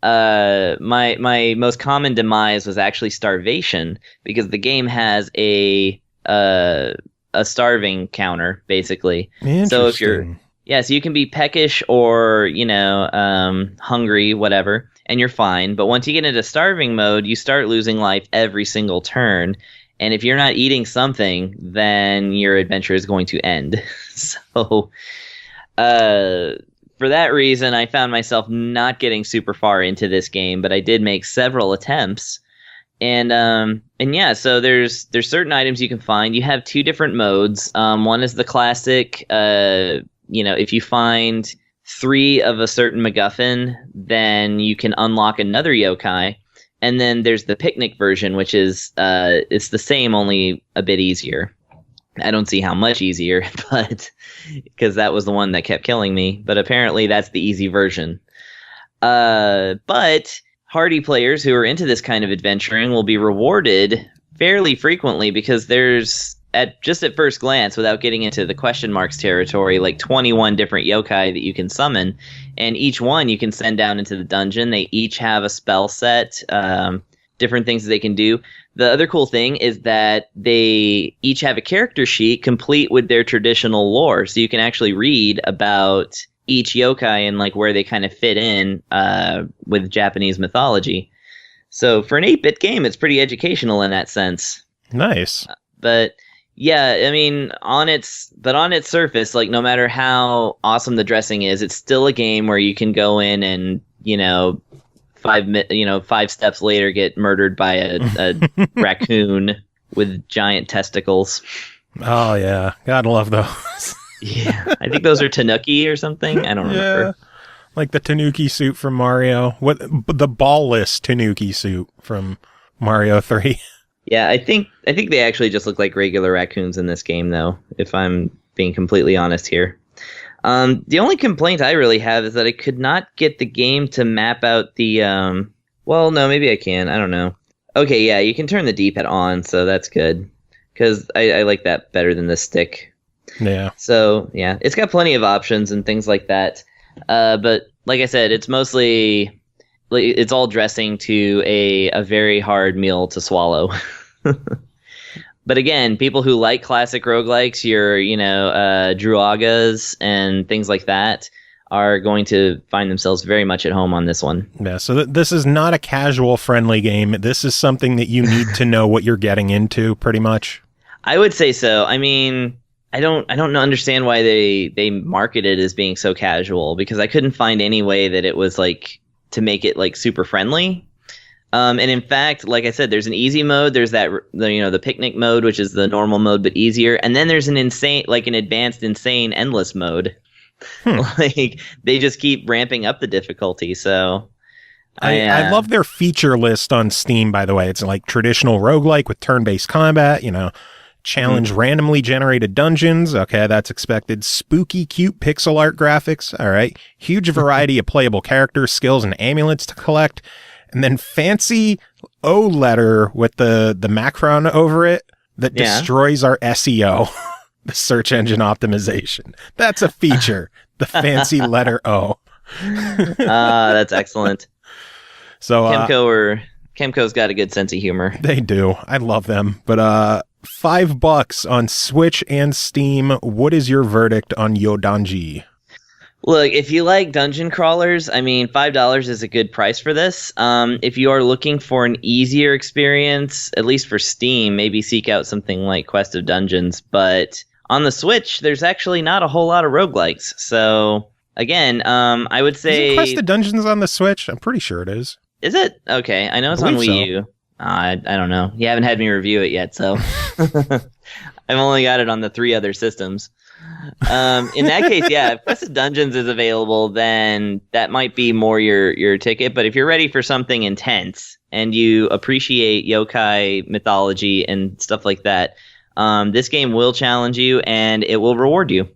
My most common demise was actually starvation, because the game has a starving counter, basically. So if you're, so you can be peckish or, hungry, whatever, and you're fine. But once you get into starving mode, you start losing life every single turn. And if you're not eating something, then your adventure is going to end. So, for that reason, I found myself not getting super far into this game, but I did make several attempts. And yeah, so there's certain items you can find. You have 2 different modes. One is the classic, if you find 3 of a certain MacGuffin, then you can unlock another yokai. And then there's the picnic version, which is it's the same, only a bit easier. I don't see how much easier, but because that was the one that kept killing me. But apparently that's the easy version. But hardy players who are into this kind of adventuring will be rewarded fairly frequently, because there's at first glance, without getting into the question marks territory, like 21 different yokai that you can summon, and each one you can send down into the dungeon. They each have a spell set, different things that they can do. The other cool thing is that they each have a character sheet complete with their traditional lore, so you can actually read about each yokai and like where they kind of fit in with Japanese mythology. So for an 8-bit game, it's pretty educational in that sense. Nice. But yeah, I mean, on its surface, like no matter how awesome the dressing is, it's still a game where you can go in and, 5 steps later get murdered by a raccoon with giant testicles. Oh yeah, gotta love those. Yeah, I think those are Tanuki or something. I don't remember. Like the Tanuki suit from Mario. What the ballless Tanuki suit from Mario 3. Yeah, I think they actually just look like regular raccoons in this game, though, if I'm being completely honest here. The only complaint I really have is that I could not get the game to map out the... well, no, maybe I can. I don't know. Okay, yeah, you can turn the D-pad on, so that's good. Because I like that better than the stick. Yeah. So, yeah, it's got plenty of options and things like that. But, like I said, it's mostly... It's all dressing to a very hard meal to swallow. But again, people who like classic roguelikes, your Druagas and things like that, are going to find themselves very much at home on this one. Yeah, so this is not a casual friendly game. This is something that you need to know what you're getting into, pretty much. I would say so. I mean, I don't understand why they market it as being so casual, because I couldn't find any way that it was like to make it like super friendly. And in fact, like I said, there's an easy mode. There's the picnic mode, which is the normal mode but easier. And then there's an advanced insane endless mode. Like they just keep ramping up the difficulty. So I love their feature list on Steam, by the way. It's like traditional roguelike with turn-based combat, challenge randomly generated dungeons. Okay, that's expected. Spooky, cute pixel art graphics. All right. Huge variety of playable characters, skills, and amulets to collect. And then fancy O letter with the macron over it that destroys our SEO, the search engine optimization. That's a feature, the fancy letter O. That's excellent. So Kemco's got a good sense of humor. They do. I love them. But $5 on Switch and Steam. What is your verdict on Yodanji? Look, if you like dungeon crawlers, I mean, $5 is a good price for this. If you are looking for an easier experience, at least for Steam, maybe seek out something like Quest of Dungeons. But on the Switch, there's actually not a whole lot of roguelikes. So, again, I would say... Isn't Quest of Dungeons on the Switch? I'm pretty sure it is. Is it? Okay, I know it's on Wii U. I don't know. You haven't had me review it yet, so... I've only got it on the 3 other systems. In that case, yeah, if Quest of Dungeons is available, then that might be more your ticket. But if you're ready for something intense and you appreciate yokai mythology and stuff like that, this game will challenge you and it will reward you.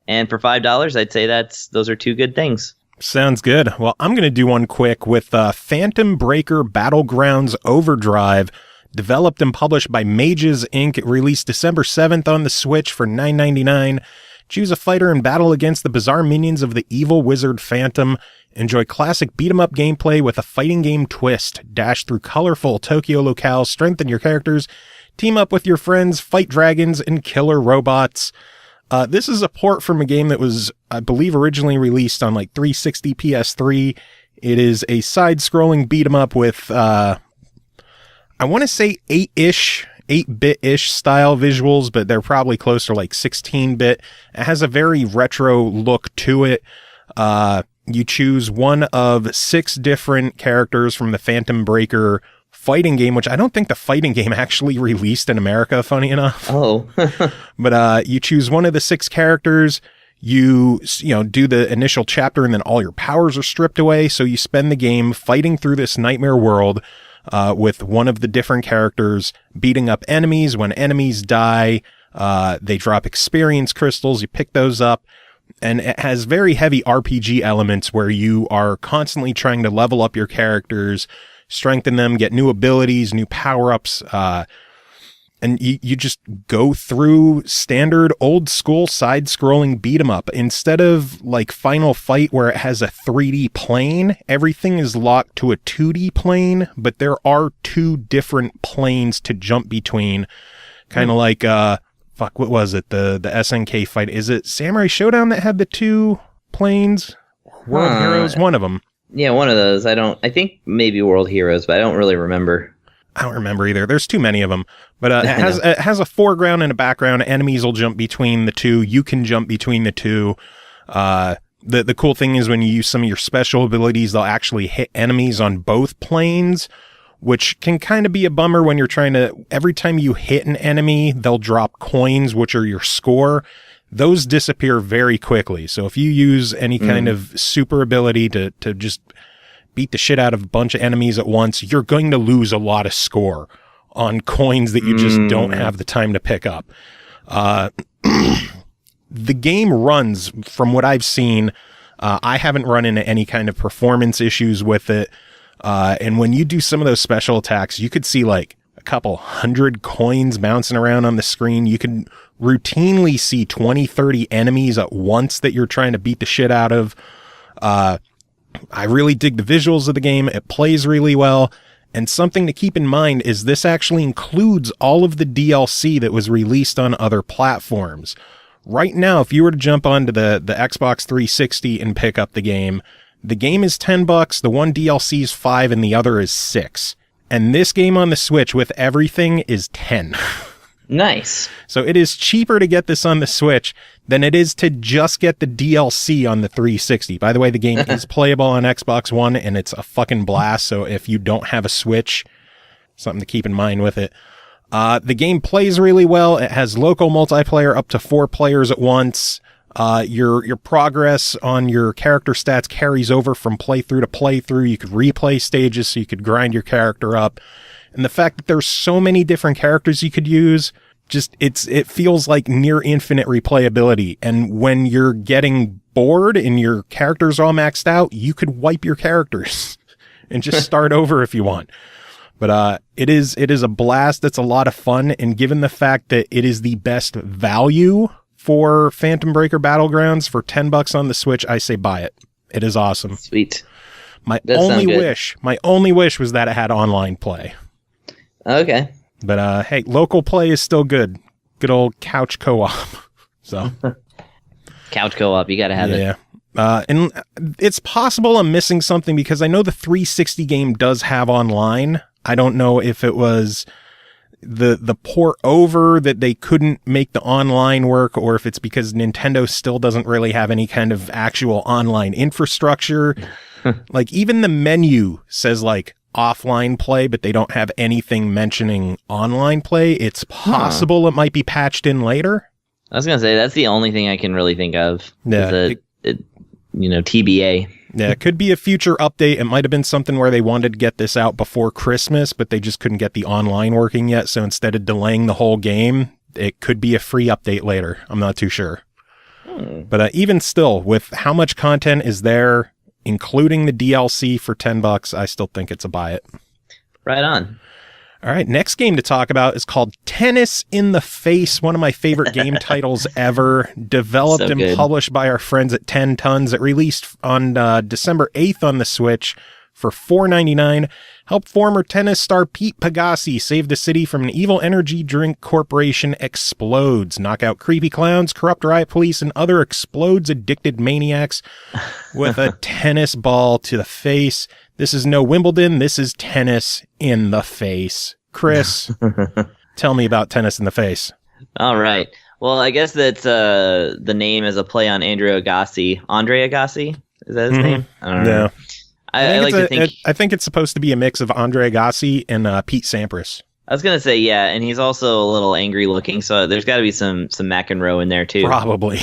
And for $5, I'd say those are 2 good things. Sounds good. Well, I'm going to do one quick with Phantom Breaker Battlegrounds Overdrive. Developed and published by Mages Inc., released December 7th on the Switch for $9.99. Choose a fighter in battle against the bizarre minions of the evil wizard Phantom. Enjoy classic beat-em-up gameplay with a fighting game twist. Dash through colorful Tokyo locales, strengthen your characters, team up with your friends, fight dragons, and killer robots. This is a port from a game that was, I believe, originally released on like 360 PS3. It is a side-scrolling beat-em-up with... I want to say 8-bit-ish style visuals, but they're probably closer like 16-bit. It has a very retro look to it. You choose one of 6 different characters from the Phantom Breaker fighting game, which I don't think the fighting game actually released in America, funny enough. Oh. But you choose one of the 6 characters. You do the initial chapter, and then all your powers are stripped away. So you spend the game fighting through this nightmare world with one of the different characters, beating up enemies. When enemies die, they drop experience crystals. You pick those up, and it has very heavy RPG elements where you are constantly trying to level up your characters, strengthen them, get new abilities, new power-ups. And And you just go through standard old school side-scrolling beat 'em up. Instead of like Final Fight where it has a 3D plane, everything is locked to a 2D plane, but there are two different planes to jump between. Kind of like, what was it? The SNK fight. Is it Samurai Showdown that had the two planes? World Heroes, one of them. Yeah, one of those. I think maybe World Heroes, but I don't really remember. I don't remember either. There's too many of them. But it has a foreground and a background. Enemies will jump between the two. You can jump between the two. The cool thing is when you use some of your special abilities, they'll actually hit enemies on both planes, which can kind of be a bummer when you're trying to... Every time you hit an enemy, they'll drop coins, which are your score. Those disappear very quickly. So if you use any kind of super ability to just... beat the shit out of a bunch of enemies at once, you're going to lose a lot of score on coins that you just don't have the time to pick up. The game runs, from what I've seen, I haven't run into any kind of performance issues with it. And when you do some of those special attacks, you could see like a couple hundred coins bouncing around on the screen. You can routinely see 20, 30 enemies at once that you're trying to beat the shit out of. I really dig the visuals of the game. It plays really well. And something to keep in mind is this actually includes all of the DLC that was released on other platforms. Right now, if you were to jump onto the Xbox 360 and pick up the game is $10, the one DLC is $5, and the other is $6. And this game on the Switch with everything is $10. Nice. So it is cheaper to get this on the Switch than it is to just get the DLC on the 360. By the way, the game is playable on Xbox One, and it's a fucking blast. So if you don't have a Switch, something to keep in mind with it. The game plays really well. It has local multiplayer up to 4 players at once. Your progress on your character stats carries over from playthrough to playthrough. You could replay stages so you could grind your character up. And the fact that there's so many different characters you could use, it feels like near infinite replayability. And when you're getting bored and your characters are all maxed out, you could wipe your characters and just start over if you want. But it is a blast. It's a lot of fun. And given the fact that it is the best value for Phantom Breaker Battlegrounds for $10 on the Switch, I say buy it. It is awesome. Sweet. My only wish was that it had online play. Okay. But hey, local play is still good. Good old couch co-op. So couch co-op, you gotta have it. Yeah. And it's possible I'm missing something because I know the 360 game does have online. I don't know if it was the port over that they couldn't make the online work, or if it's because Nintendo still doesn't really have any kind of actual online infrastructure. Like even the menu says like offline play, but they don't have anything mentioning online play. It's possible it might be patched in later. I was gonna say that's the only thing I can really think of. Yeah, TBA. Yeah, it could be a future update. It might have been something where they wanted to get this out before Christmas, but they just couldn't get the online working yet. So instead of delaying the whole game, it could be a free update later. I'm not too sure. But even still, with how much content is there, including the DLC for $10, I still think it's a buy it. Right on. All right, next game to talk about is called Tennis in the Face, one of my favorite game titles ever, developed and published by our friends at 10 Tons. It released on December 8th on the Switch for $4.99. Help former tennis star Pete Pagassi save the city from an evil energy drink corporation explodes. Knock out creepy clowns, corrupt riot police, and other explodes-addicted maniacs with a tennis ball to the face. This is no Wimbledon. This is tennis in the face. Chris, tell me about Tennis in the Face. All right. Well, I guess that's the name is a play on Andre Agassi. Andre Agassi? Is that his name? I don't know. No. I think it's supposed to be a mix of Andre Agassi and Pete Sampras. I was going to say, yeah, and he's also a little angry looking, so there's got to be some McEnroe in there, too. Probably.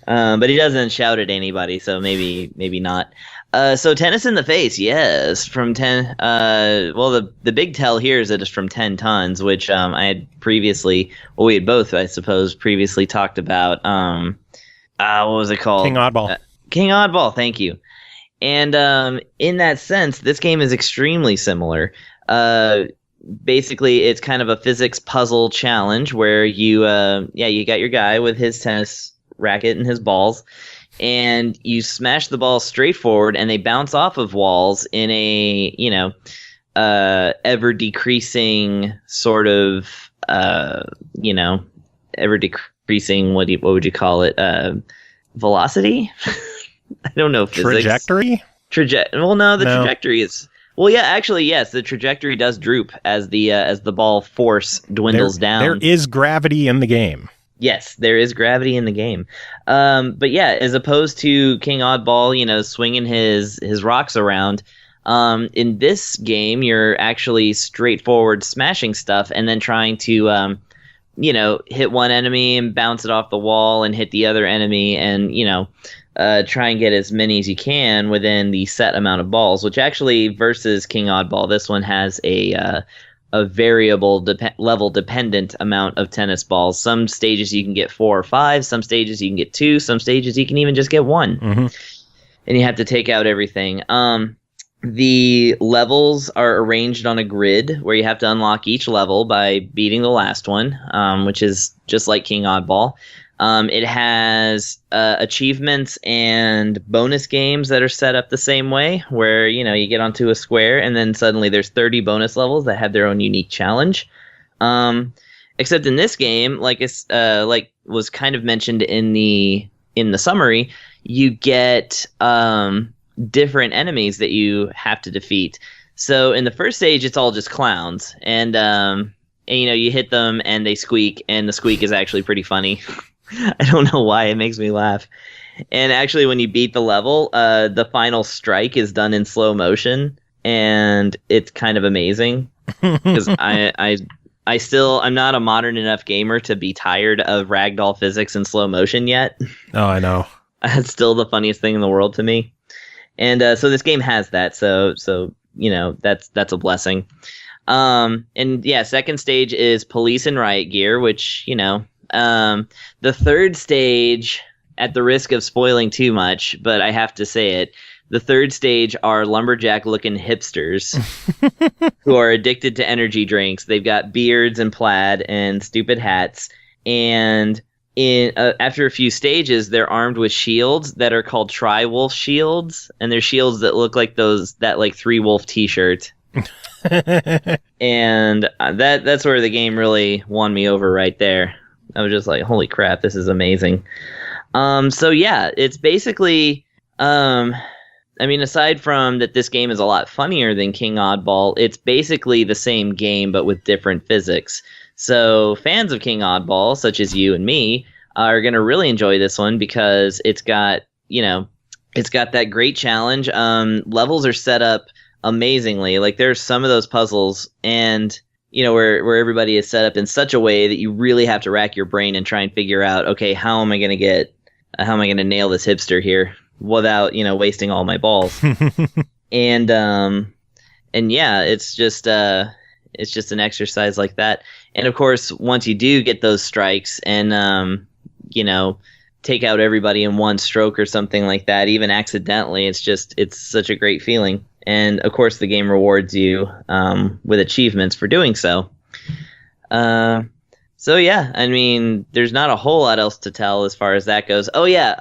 But he doesn't shout at anybody, so maybe not. So Tennis in the Face, yes, from 10. Well, the big tell here is that it's from 10 Tons, which I had previously. Well, we had both, I suppose, previously talked about. What was it called? King Oddball. King Oddball. Thank you. And in that sense, this game is extremely similar. basically it's kind of a physics puzzle challenge where you got your guy with his tennis racket and his balls, and you smash the balls straight forward, and they bounce off of walls in a ever decreasing sort of ever decreasing, what would you call it, velocity? I don't know, physics. Trajectory? Trajectory is, well, yeah, actually, yes, the trajectory does droop as the ball force dwindles down. There is gravity in the game. Yes, there is gravity in the game. But yeah, as opposed to King Oddball, swinging his rocks around, in this game, you're actually straightforward smashing stuff and then trying to, hit one enemy and bounce it off the wall and hit the other enemy and, try and get as many as you can within the set amount of balls, which actually versus King Oddball, this one has a variable level dependent amount of tennis balls. Some stages you can get 4 or 5, some stages you can get 2, some stages you can even just get 1. Mm-hmm. And you have to take out everything. The levels are arranged on a grid where you have to unlock each level by beating the last one, which is just like King Oddball. It has achievements and bonus games that are set up the same way, where you get onto a square and then suddenly there's 30 bonus levels that have their own unique challenge. Except in this game, like was kind of mentioned in the summary, you get different enemies that you have to defeat. So in the first stage, it's all just clowns, and you hit them and they squeak, and the squeak is actually pretty funny. I don't know why, it makes me laugh. And actually, when you beat the level, the final strike is done in slow motion, and it's kind of amazing because I'm not a modern enough gamer to be tired of ragdoll physics in slow motion yet. Oh, I know. It's still the funniest thing in the world to me. And so this game has that, so that's a blessing. And yeah, second stage is police and riot gear, which the third stage, at the risk of spoiling too much, but I have to say it, the third stage are lumberjack-looking hipsters who are addicted to energy drinks. They've got beards and plaid and stupid hats, and after a few stages, they're armed with shields that are called Tri-Wolf shields, and they're shields that look like that 3-wolf t-shirt. And that's where the game really won me over right there. I was just like, holy crap, this is amazing. So yeah, it's basically, aside from that this game is a lot funnier than King Oddball, it's basically the same game but with different physics. So fans of King Oddball, such as you and me, are going to really enjoy this one because it's got that great challenge. Levels are set up amazingly. Like there's some of those puzzles and where everybody is set up in such a way that you really have to rack your brain and try and figure out, okay, how am I going to nail this hipster here without, wasting all my balls. And yeah, it's just an exercise like that. And of course, once you do get those strikes and, take out everybody in one stroke or something like that, even accidentally, it's such a great feeling. And of course, the game rewards you with achievements for doing so. So yeah, there's not a whole lot else to tell as far as that goes. Oh yeah,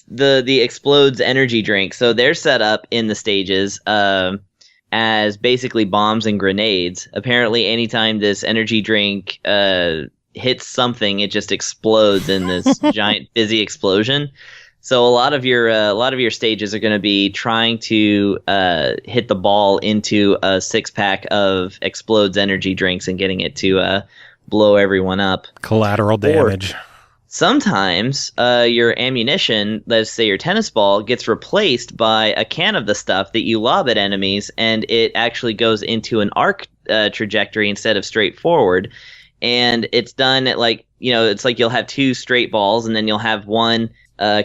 the Explodes energy drink. So they're set up in the stages as basically bombs and grenades. Apparently, anytime this energy drink hits something, it just explodes in this giant fizzy explosion. So a lot of your stages are going to be trying to hit the ball into a 6-pack of Explodes energy drinks and getting it to blow everyone up. Collateral damage. Or sometimes your ammunition, let's say your tennis ball, gets replaced by a can of the stuff that you lob at enemies, and it actually goes into an arc trajectory instead of straight forward. And it's done at it's like you'll have 2 straight balls, and then you'll have one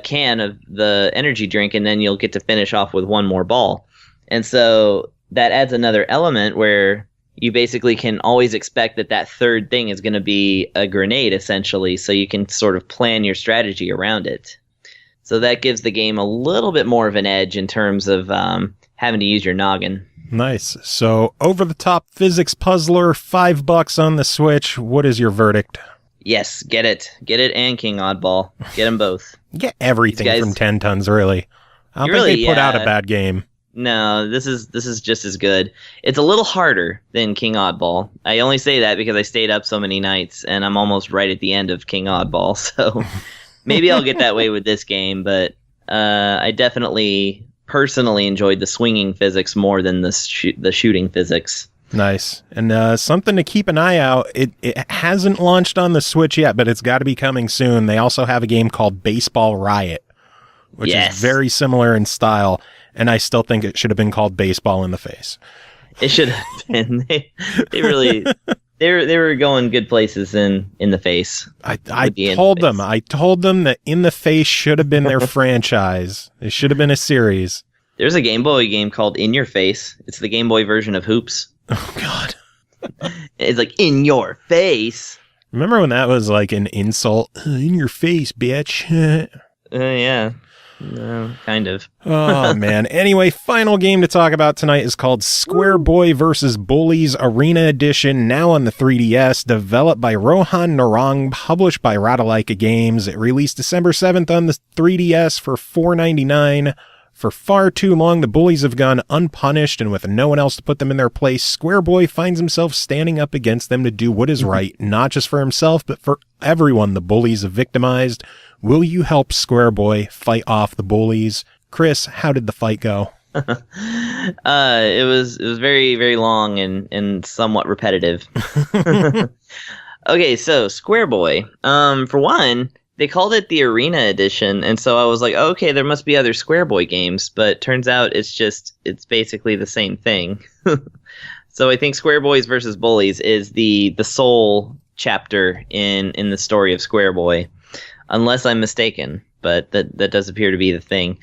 can of the energy drink, and then you'll get to finish off with one more ball. And so that adds another element where you basically can always expect that third thing is going to be a grenade, essentially, so you can sort of plan your strategy around it. So that gives the game a little bit more of an edge in terms of having to use your noggin. Nice. So, over-the-top physics puzzler, $5 on the Switch. What is your verdict? Yes, get it. Get it and King Oddball. Get them both. Get everything from 10 Tons, really. I don't think they put out a bad game. No, this is just as good. It's a little harder than King Oddball. I only say that because I stayed up so many nights, and I'm almost right at the end of King Oddball. So maybe I'll get that way with this game, but I definitely personally enjoyed the swinging physics more than the shooting physics. Nice. And something to keep an eye out. It hasn't launched on the Switch yet, but it's got to be coming soon. They also have a game called Baseball Riot, which is very similar in style. And I still think it should have been called Baseball in the Face. It should have been. They really they were going good places in the face. I told them that In the Face should have been their franchise. It should have been a series. There's a Game Boy game called In Your Face. It's the Game Boy version of Hoops. Oh God. It's like in your face. Remember when that was like an insult? In your face, bitch. Yeah. Kind of. Oh, man. Anyway, final game to talk about tonight is called Square Boy vs. Bullies Arena Edition, now on the 3DS, developed by Rohan Narang, published by Ratalaika Games. It released December 7th on the 3DS for $4.99. For far too long, the bullies have gone unpunished, and with no one else to put them in their place, Square Boy finds himself standing up against them to do what is right, not just for himself, but for everyone the bullies have victimized. Will you help Square Boy fight off the bullies? Chris, how did the fight go? It was very, very long and somewhat repetitive. Okay, so Square Boy. For one, they called it the Arena Edition, and so I was like, okay, there must be other Square Boy games, but turns out it's basically the same thing. So I think Square Boys versus Bullies is the sole chapter in the story of Square Boy, unless I'm mistaken, but that does appear to be the thing.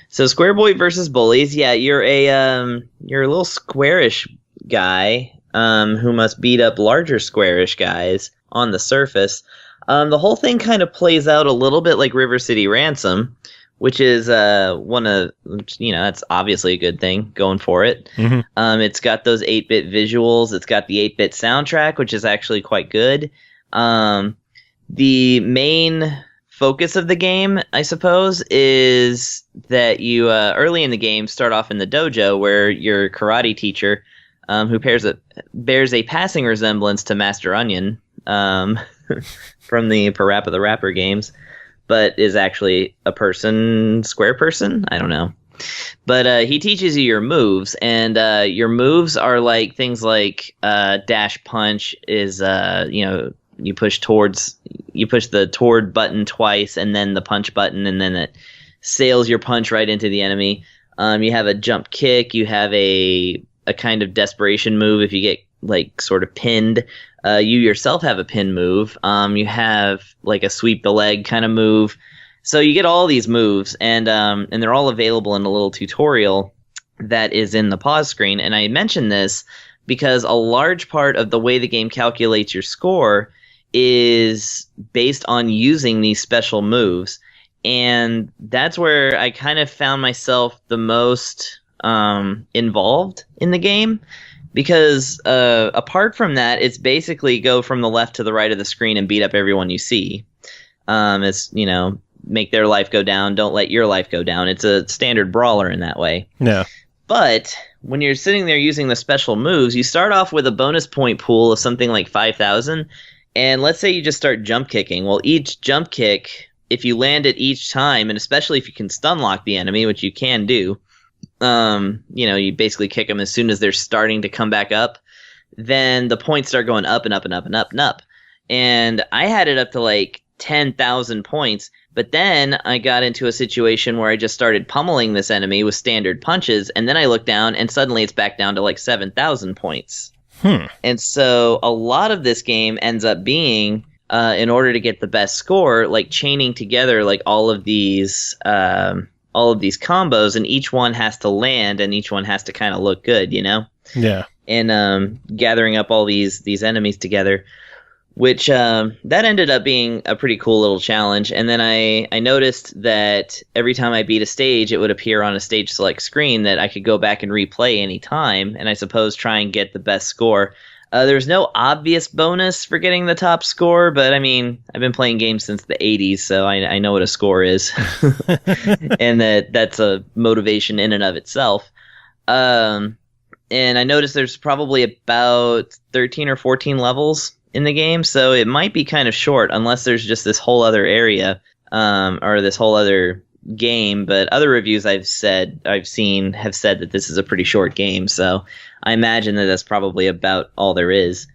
So Square Boy versus Bullies, yeah, you're a little squarish guy who must beat up larger squarish guys on the surface. The whole thing kind of plays out a little bit like River City Ransom, which is that's obviously a good thing, going for it. Mm-hmm. It's got those 8-bit visuals. It's got the 8-bit soundtrack, which is actually quite good. The main focus of the game, I suppose, is that you early in the game start off in the dojo where your karate teacher, who bears a passing resemblance to Master Onion, from the Parappa the Rapper games, but is actually a square person. I don't know. But he teaches you your moves, and your moves are like things like dash punch is you push the toward button twice, and then the punch button, and then it sails your punch right into the enemy. You have a jump kick. You have a kind of desperation move if you get like sort of pinned. You yourself have a pin move. You have like a sweep the leg kind of move. So you get all these moves, and they're all available in a little tutorial that is in the pause screen. And I mention this because a large part of the way the game calculates your score is based on using these special moves. And that's where I kind of found myself the most involved in the game. Because apart from that, it's basically go from the left to the right of the screen and beat up everyone you see. It's, make their life go down, don't let your life go down. It's a standard brawler in that way. Yeah. But when you're sitting there using the special moves, you start off with a bonus point pool of something like 5,000. And let's say you just start jump kicking. Well, each jump kick, if you land it each time, and especially if you can stun lock the enemy, which you can do, you basically kick them as soon as they're starting to come back up, then the points start going up and up and up and up and up. And I had it up to like 10,000 points, but then I got into a situation where I just started pummeling this enemy with standard punches, and then I looked down and suddenly it's back down to like 7,000 points. And so a lot of this game ends up being, in order to get the best score, like chaining together like all of these combos, and each one has to land and each one has to kind of look good, Yeah. And gathering up all these enemies together. which that ended up being a pretty cool little challenge. And then I noticed that every time I beat a stage, it would appear on a stage select screen that I could go back and replay any time, and I suppose try and get the best score. There's no obvious bonus for getting the top score, but I mean, I've been playing games since the 80s, so I know what a score is. And that's a motivation in and of itself. And I noticed there's probably about 13 or 14 levels in the game, so it might be kind of short unless there's just this whole other area or this whole other game. But other reviews I've seen have said that this is a pretty short game, so I imagine that that's probably about all there is.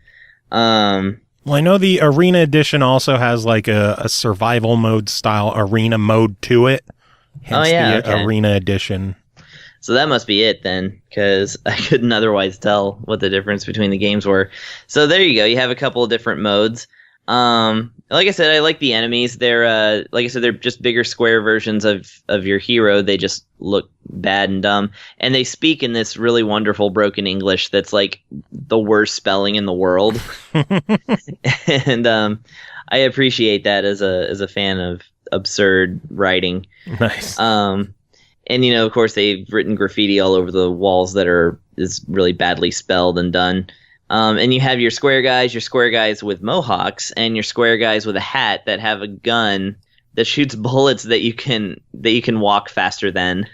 Well, I know the Arena Edition also has like a survival mode style arena mode to it. Hence the Arena Edition. So that must be it then, because I couldn't otherwise tell what the difference between the games were. So there you go. You have a couple of different modes. Like I said, I like the enemies. They're they're just bigger square versions of your hero. They just look bad and dumb, and they speak in this really wonderful broken English that's like the worst spelling in the world. And I appreciate that as a fan of absurd writing. Nice. And of course, they've written graffiti all over the walls that is really badly spelled and done. And you have your square guys with mohawks, and your square guys with a hat that have a gun that shoots bullets that you can walk faster than.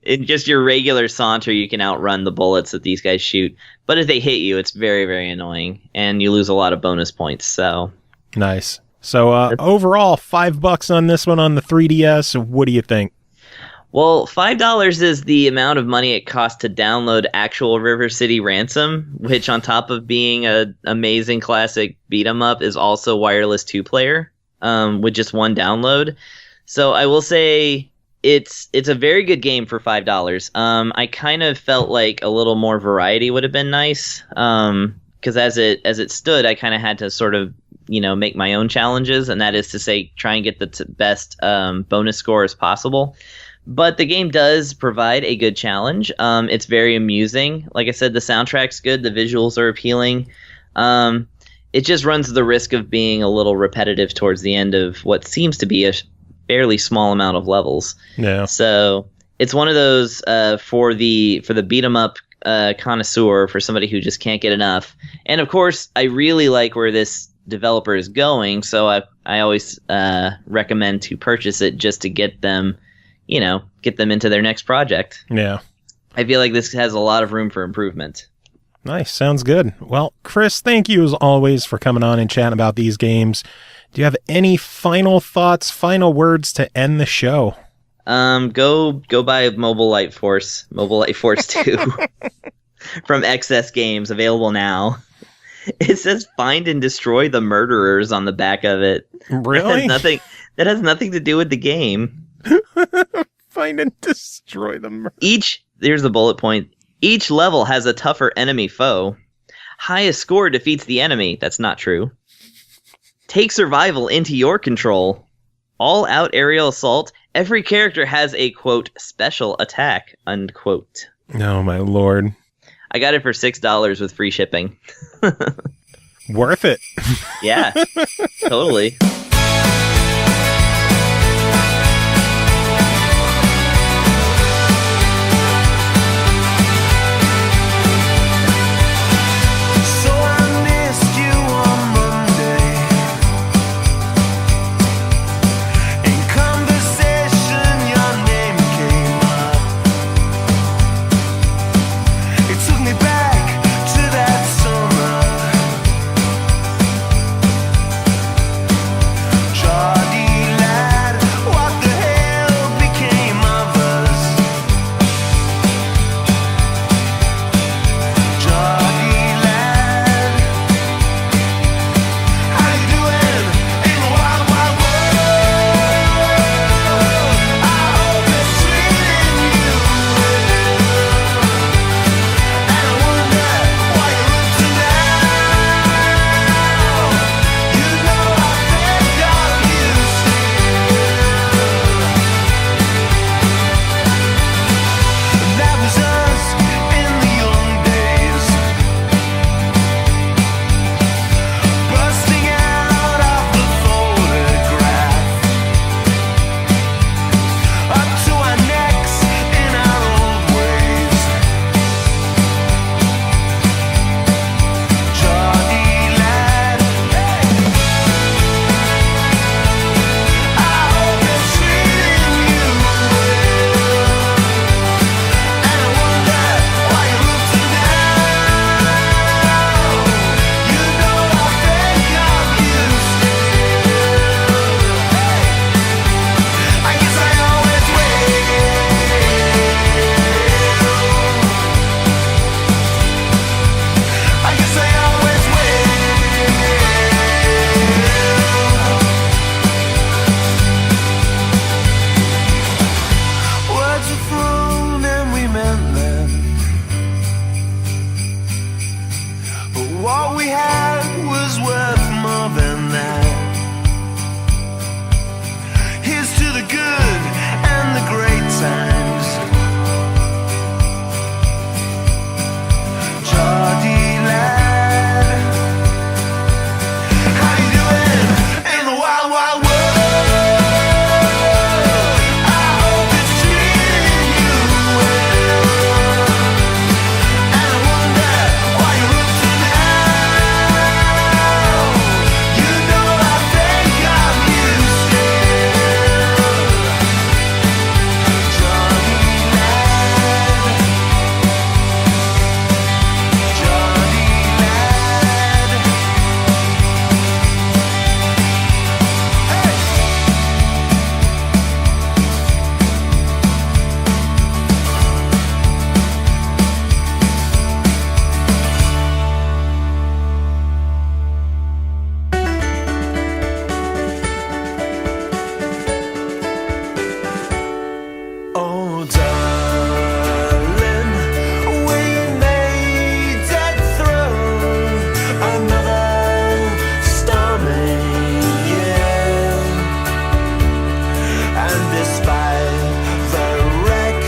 In just your regular saunter, you can outrun the bullets that these guys shoot. But if they hit you, it's very, very annoying, and you lose a lot of bonus points. So nice. So overall, $5 on this one on the 3DS. What do you think? Well, $5 is the amount of money it costs to download actual River City Ransom, which on top of being an amazing classic beat 'em up is also wireless 2-player with just one download. So I will say it's a very good game for $5. I kind of felt like a little more variety would have been nice, because as it stood, I kind of had to sort of make my own challenges, and that is to say, try and get the best bonus score as possible. But the game does provide a good challenge. It's very amusing. Like I said, the soundtrack's good. The visuals are appealing. It just runs the risk of being a little repetitive towards the end of what seems to be a fairly small amount of levels. Yeah. So it's one of those for the beat 'em up connoisseur, for somebody who just can't get enough. And of course, I really like where this developer is going, so I always recommend to purchase it just to get them into their next project. Yeah. I feel like this has a lot of room for improvement. Nice. Sounds good. Well, Chris, thank you as always for coming on and chatting about these games. Do you have any final thoughts, final words to end the show? Go buy Mobile Light Force 2 from XS Games, available now. It says "Find and Destroy the Murderers" on the back of it. Really? That has nothing to do with the game. Find and destroy them. Here's the bullet point. Each level has a tougher enemy foe. Highest score defeats the enemy. That's not true. Take survival into your control. All-out aerial assault. Every character has a, quote, special attack, unquote. Oh, my lord. I got it for $6 with free shipping. Worth it. Yeah, totally. what we had was worth more than that. Here's to the good and the great times. Geordie lad, how you doing in the wild, wild world? I hope it's treating you well. And I wonder why you're up to now. You know I think of you still. Geordie lad, Geordie lad. Hey! Oh, darling, we made it through another stormy year, and despite the wreck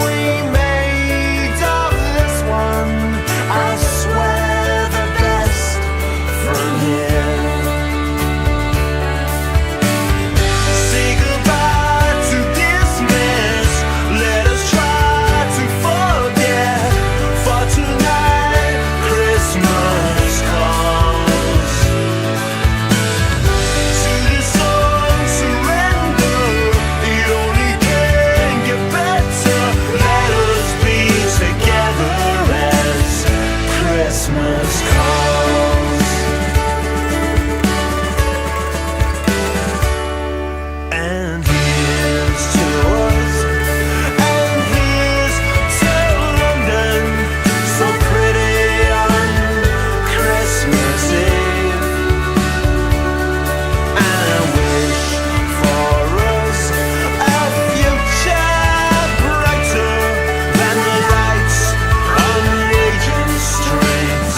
we made of this one, I swear the best from here. Say goodbye to dismiss. Let us try to forget. For tonight, Christmas calls. To this song, surrender. It only can get better. Let us be together as Christmas calls. And here's to us, and here's to London, so pretty on Christmas Eve. And I wish for us a future brighter than the lights on Regent Street.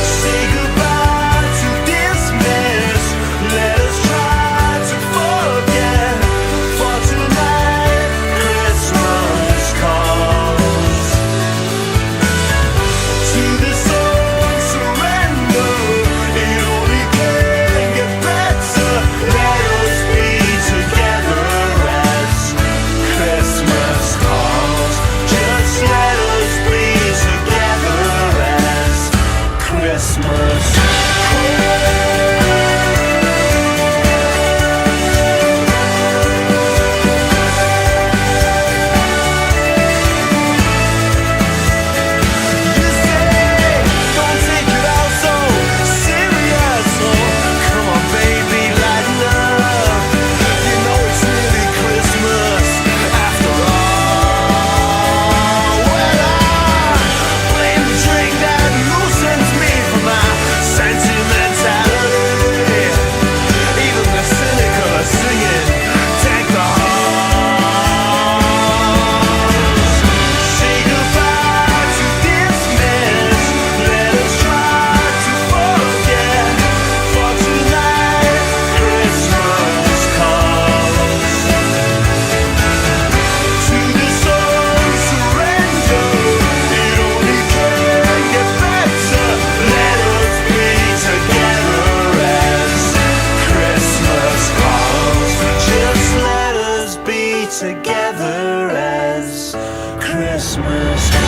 Say goodbye to dismiss. Let us try to forget. For tonight, Christmas calls. To this song, surrender. It only can get better. Let us be together as Christmas calls. Just let us be together as Christmas calls. You say, don't take it all so serious. Oh, come on, baby, lighten up. You know it's nearly Christmas after all. Well, I blame the drink that loosens me from my sentimentality. Even the cynical are singing, take the heart. Say goodbye to dismiss. Let us try to forget. For tonight, Christmas calls. To this song, surrender. It only can get better. Let us be together as Christmas calls. Just let us be together as Christmas calls.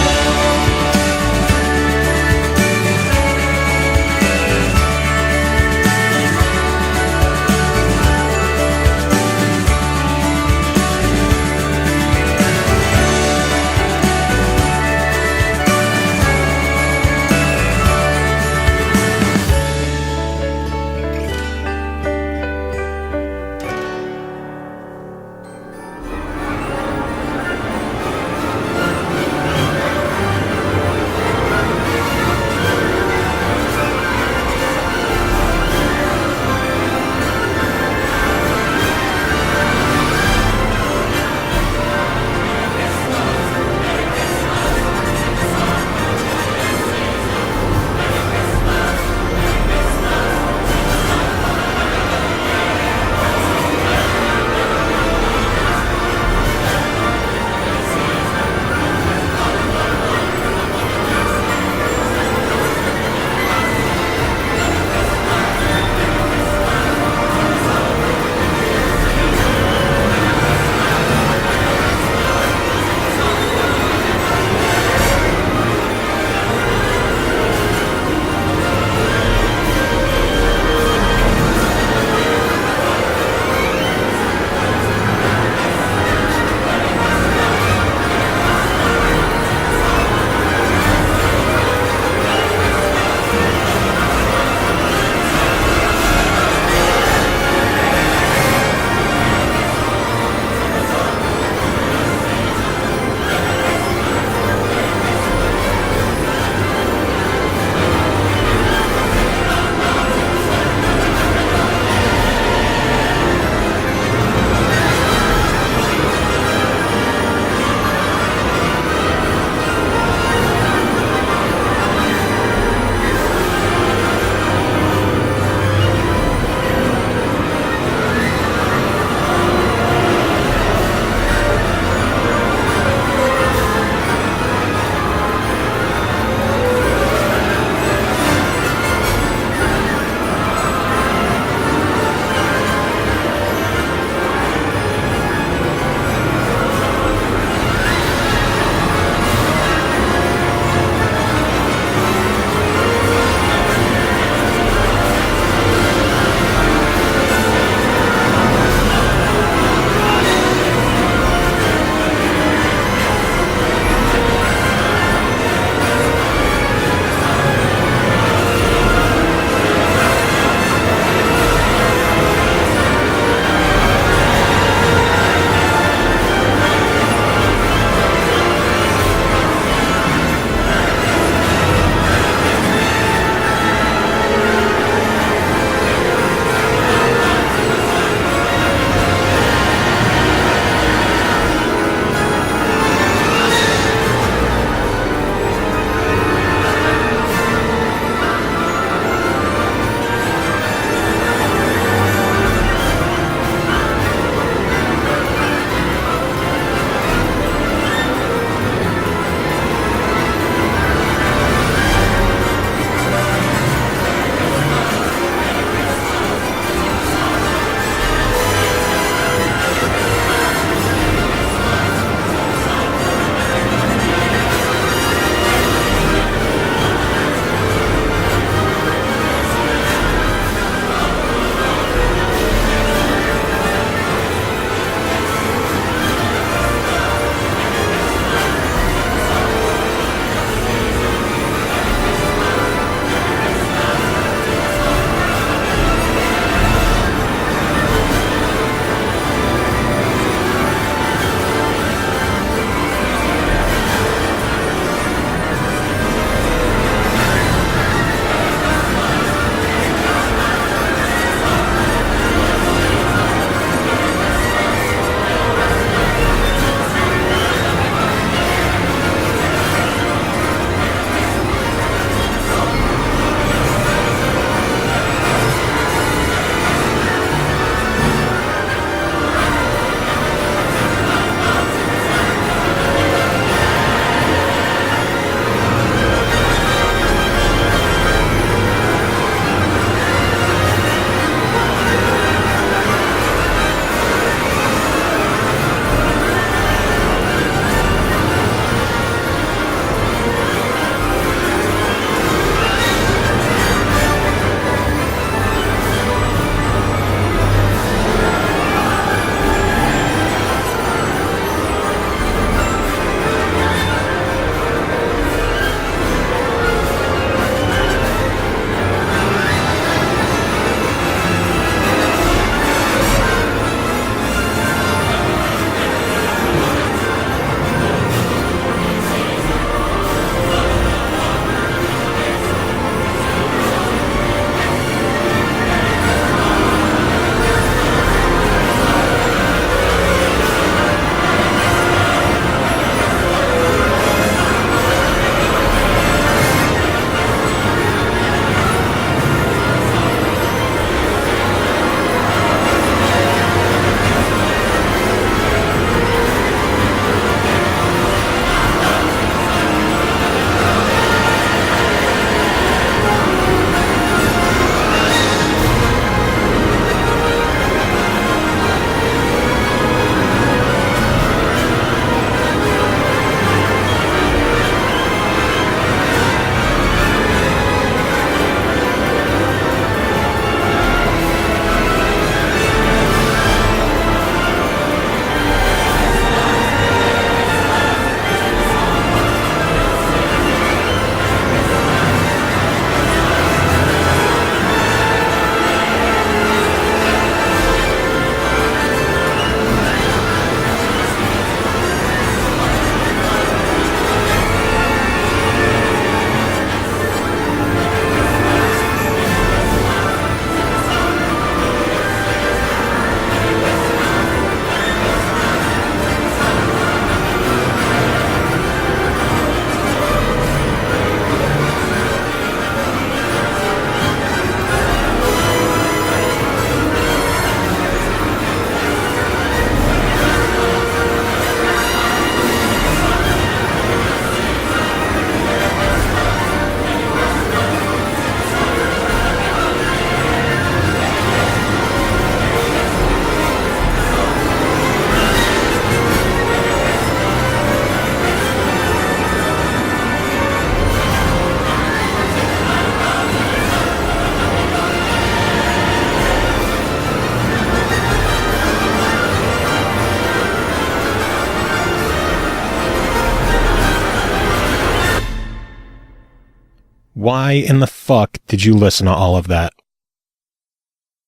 Why in the fuck did you listen to all of that?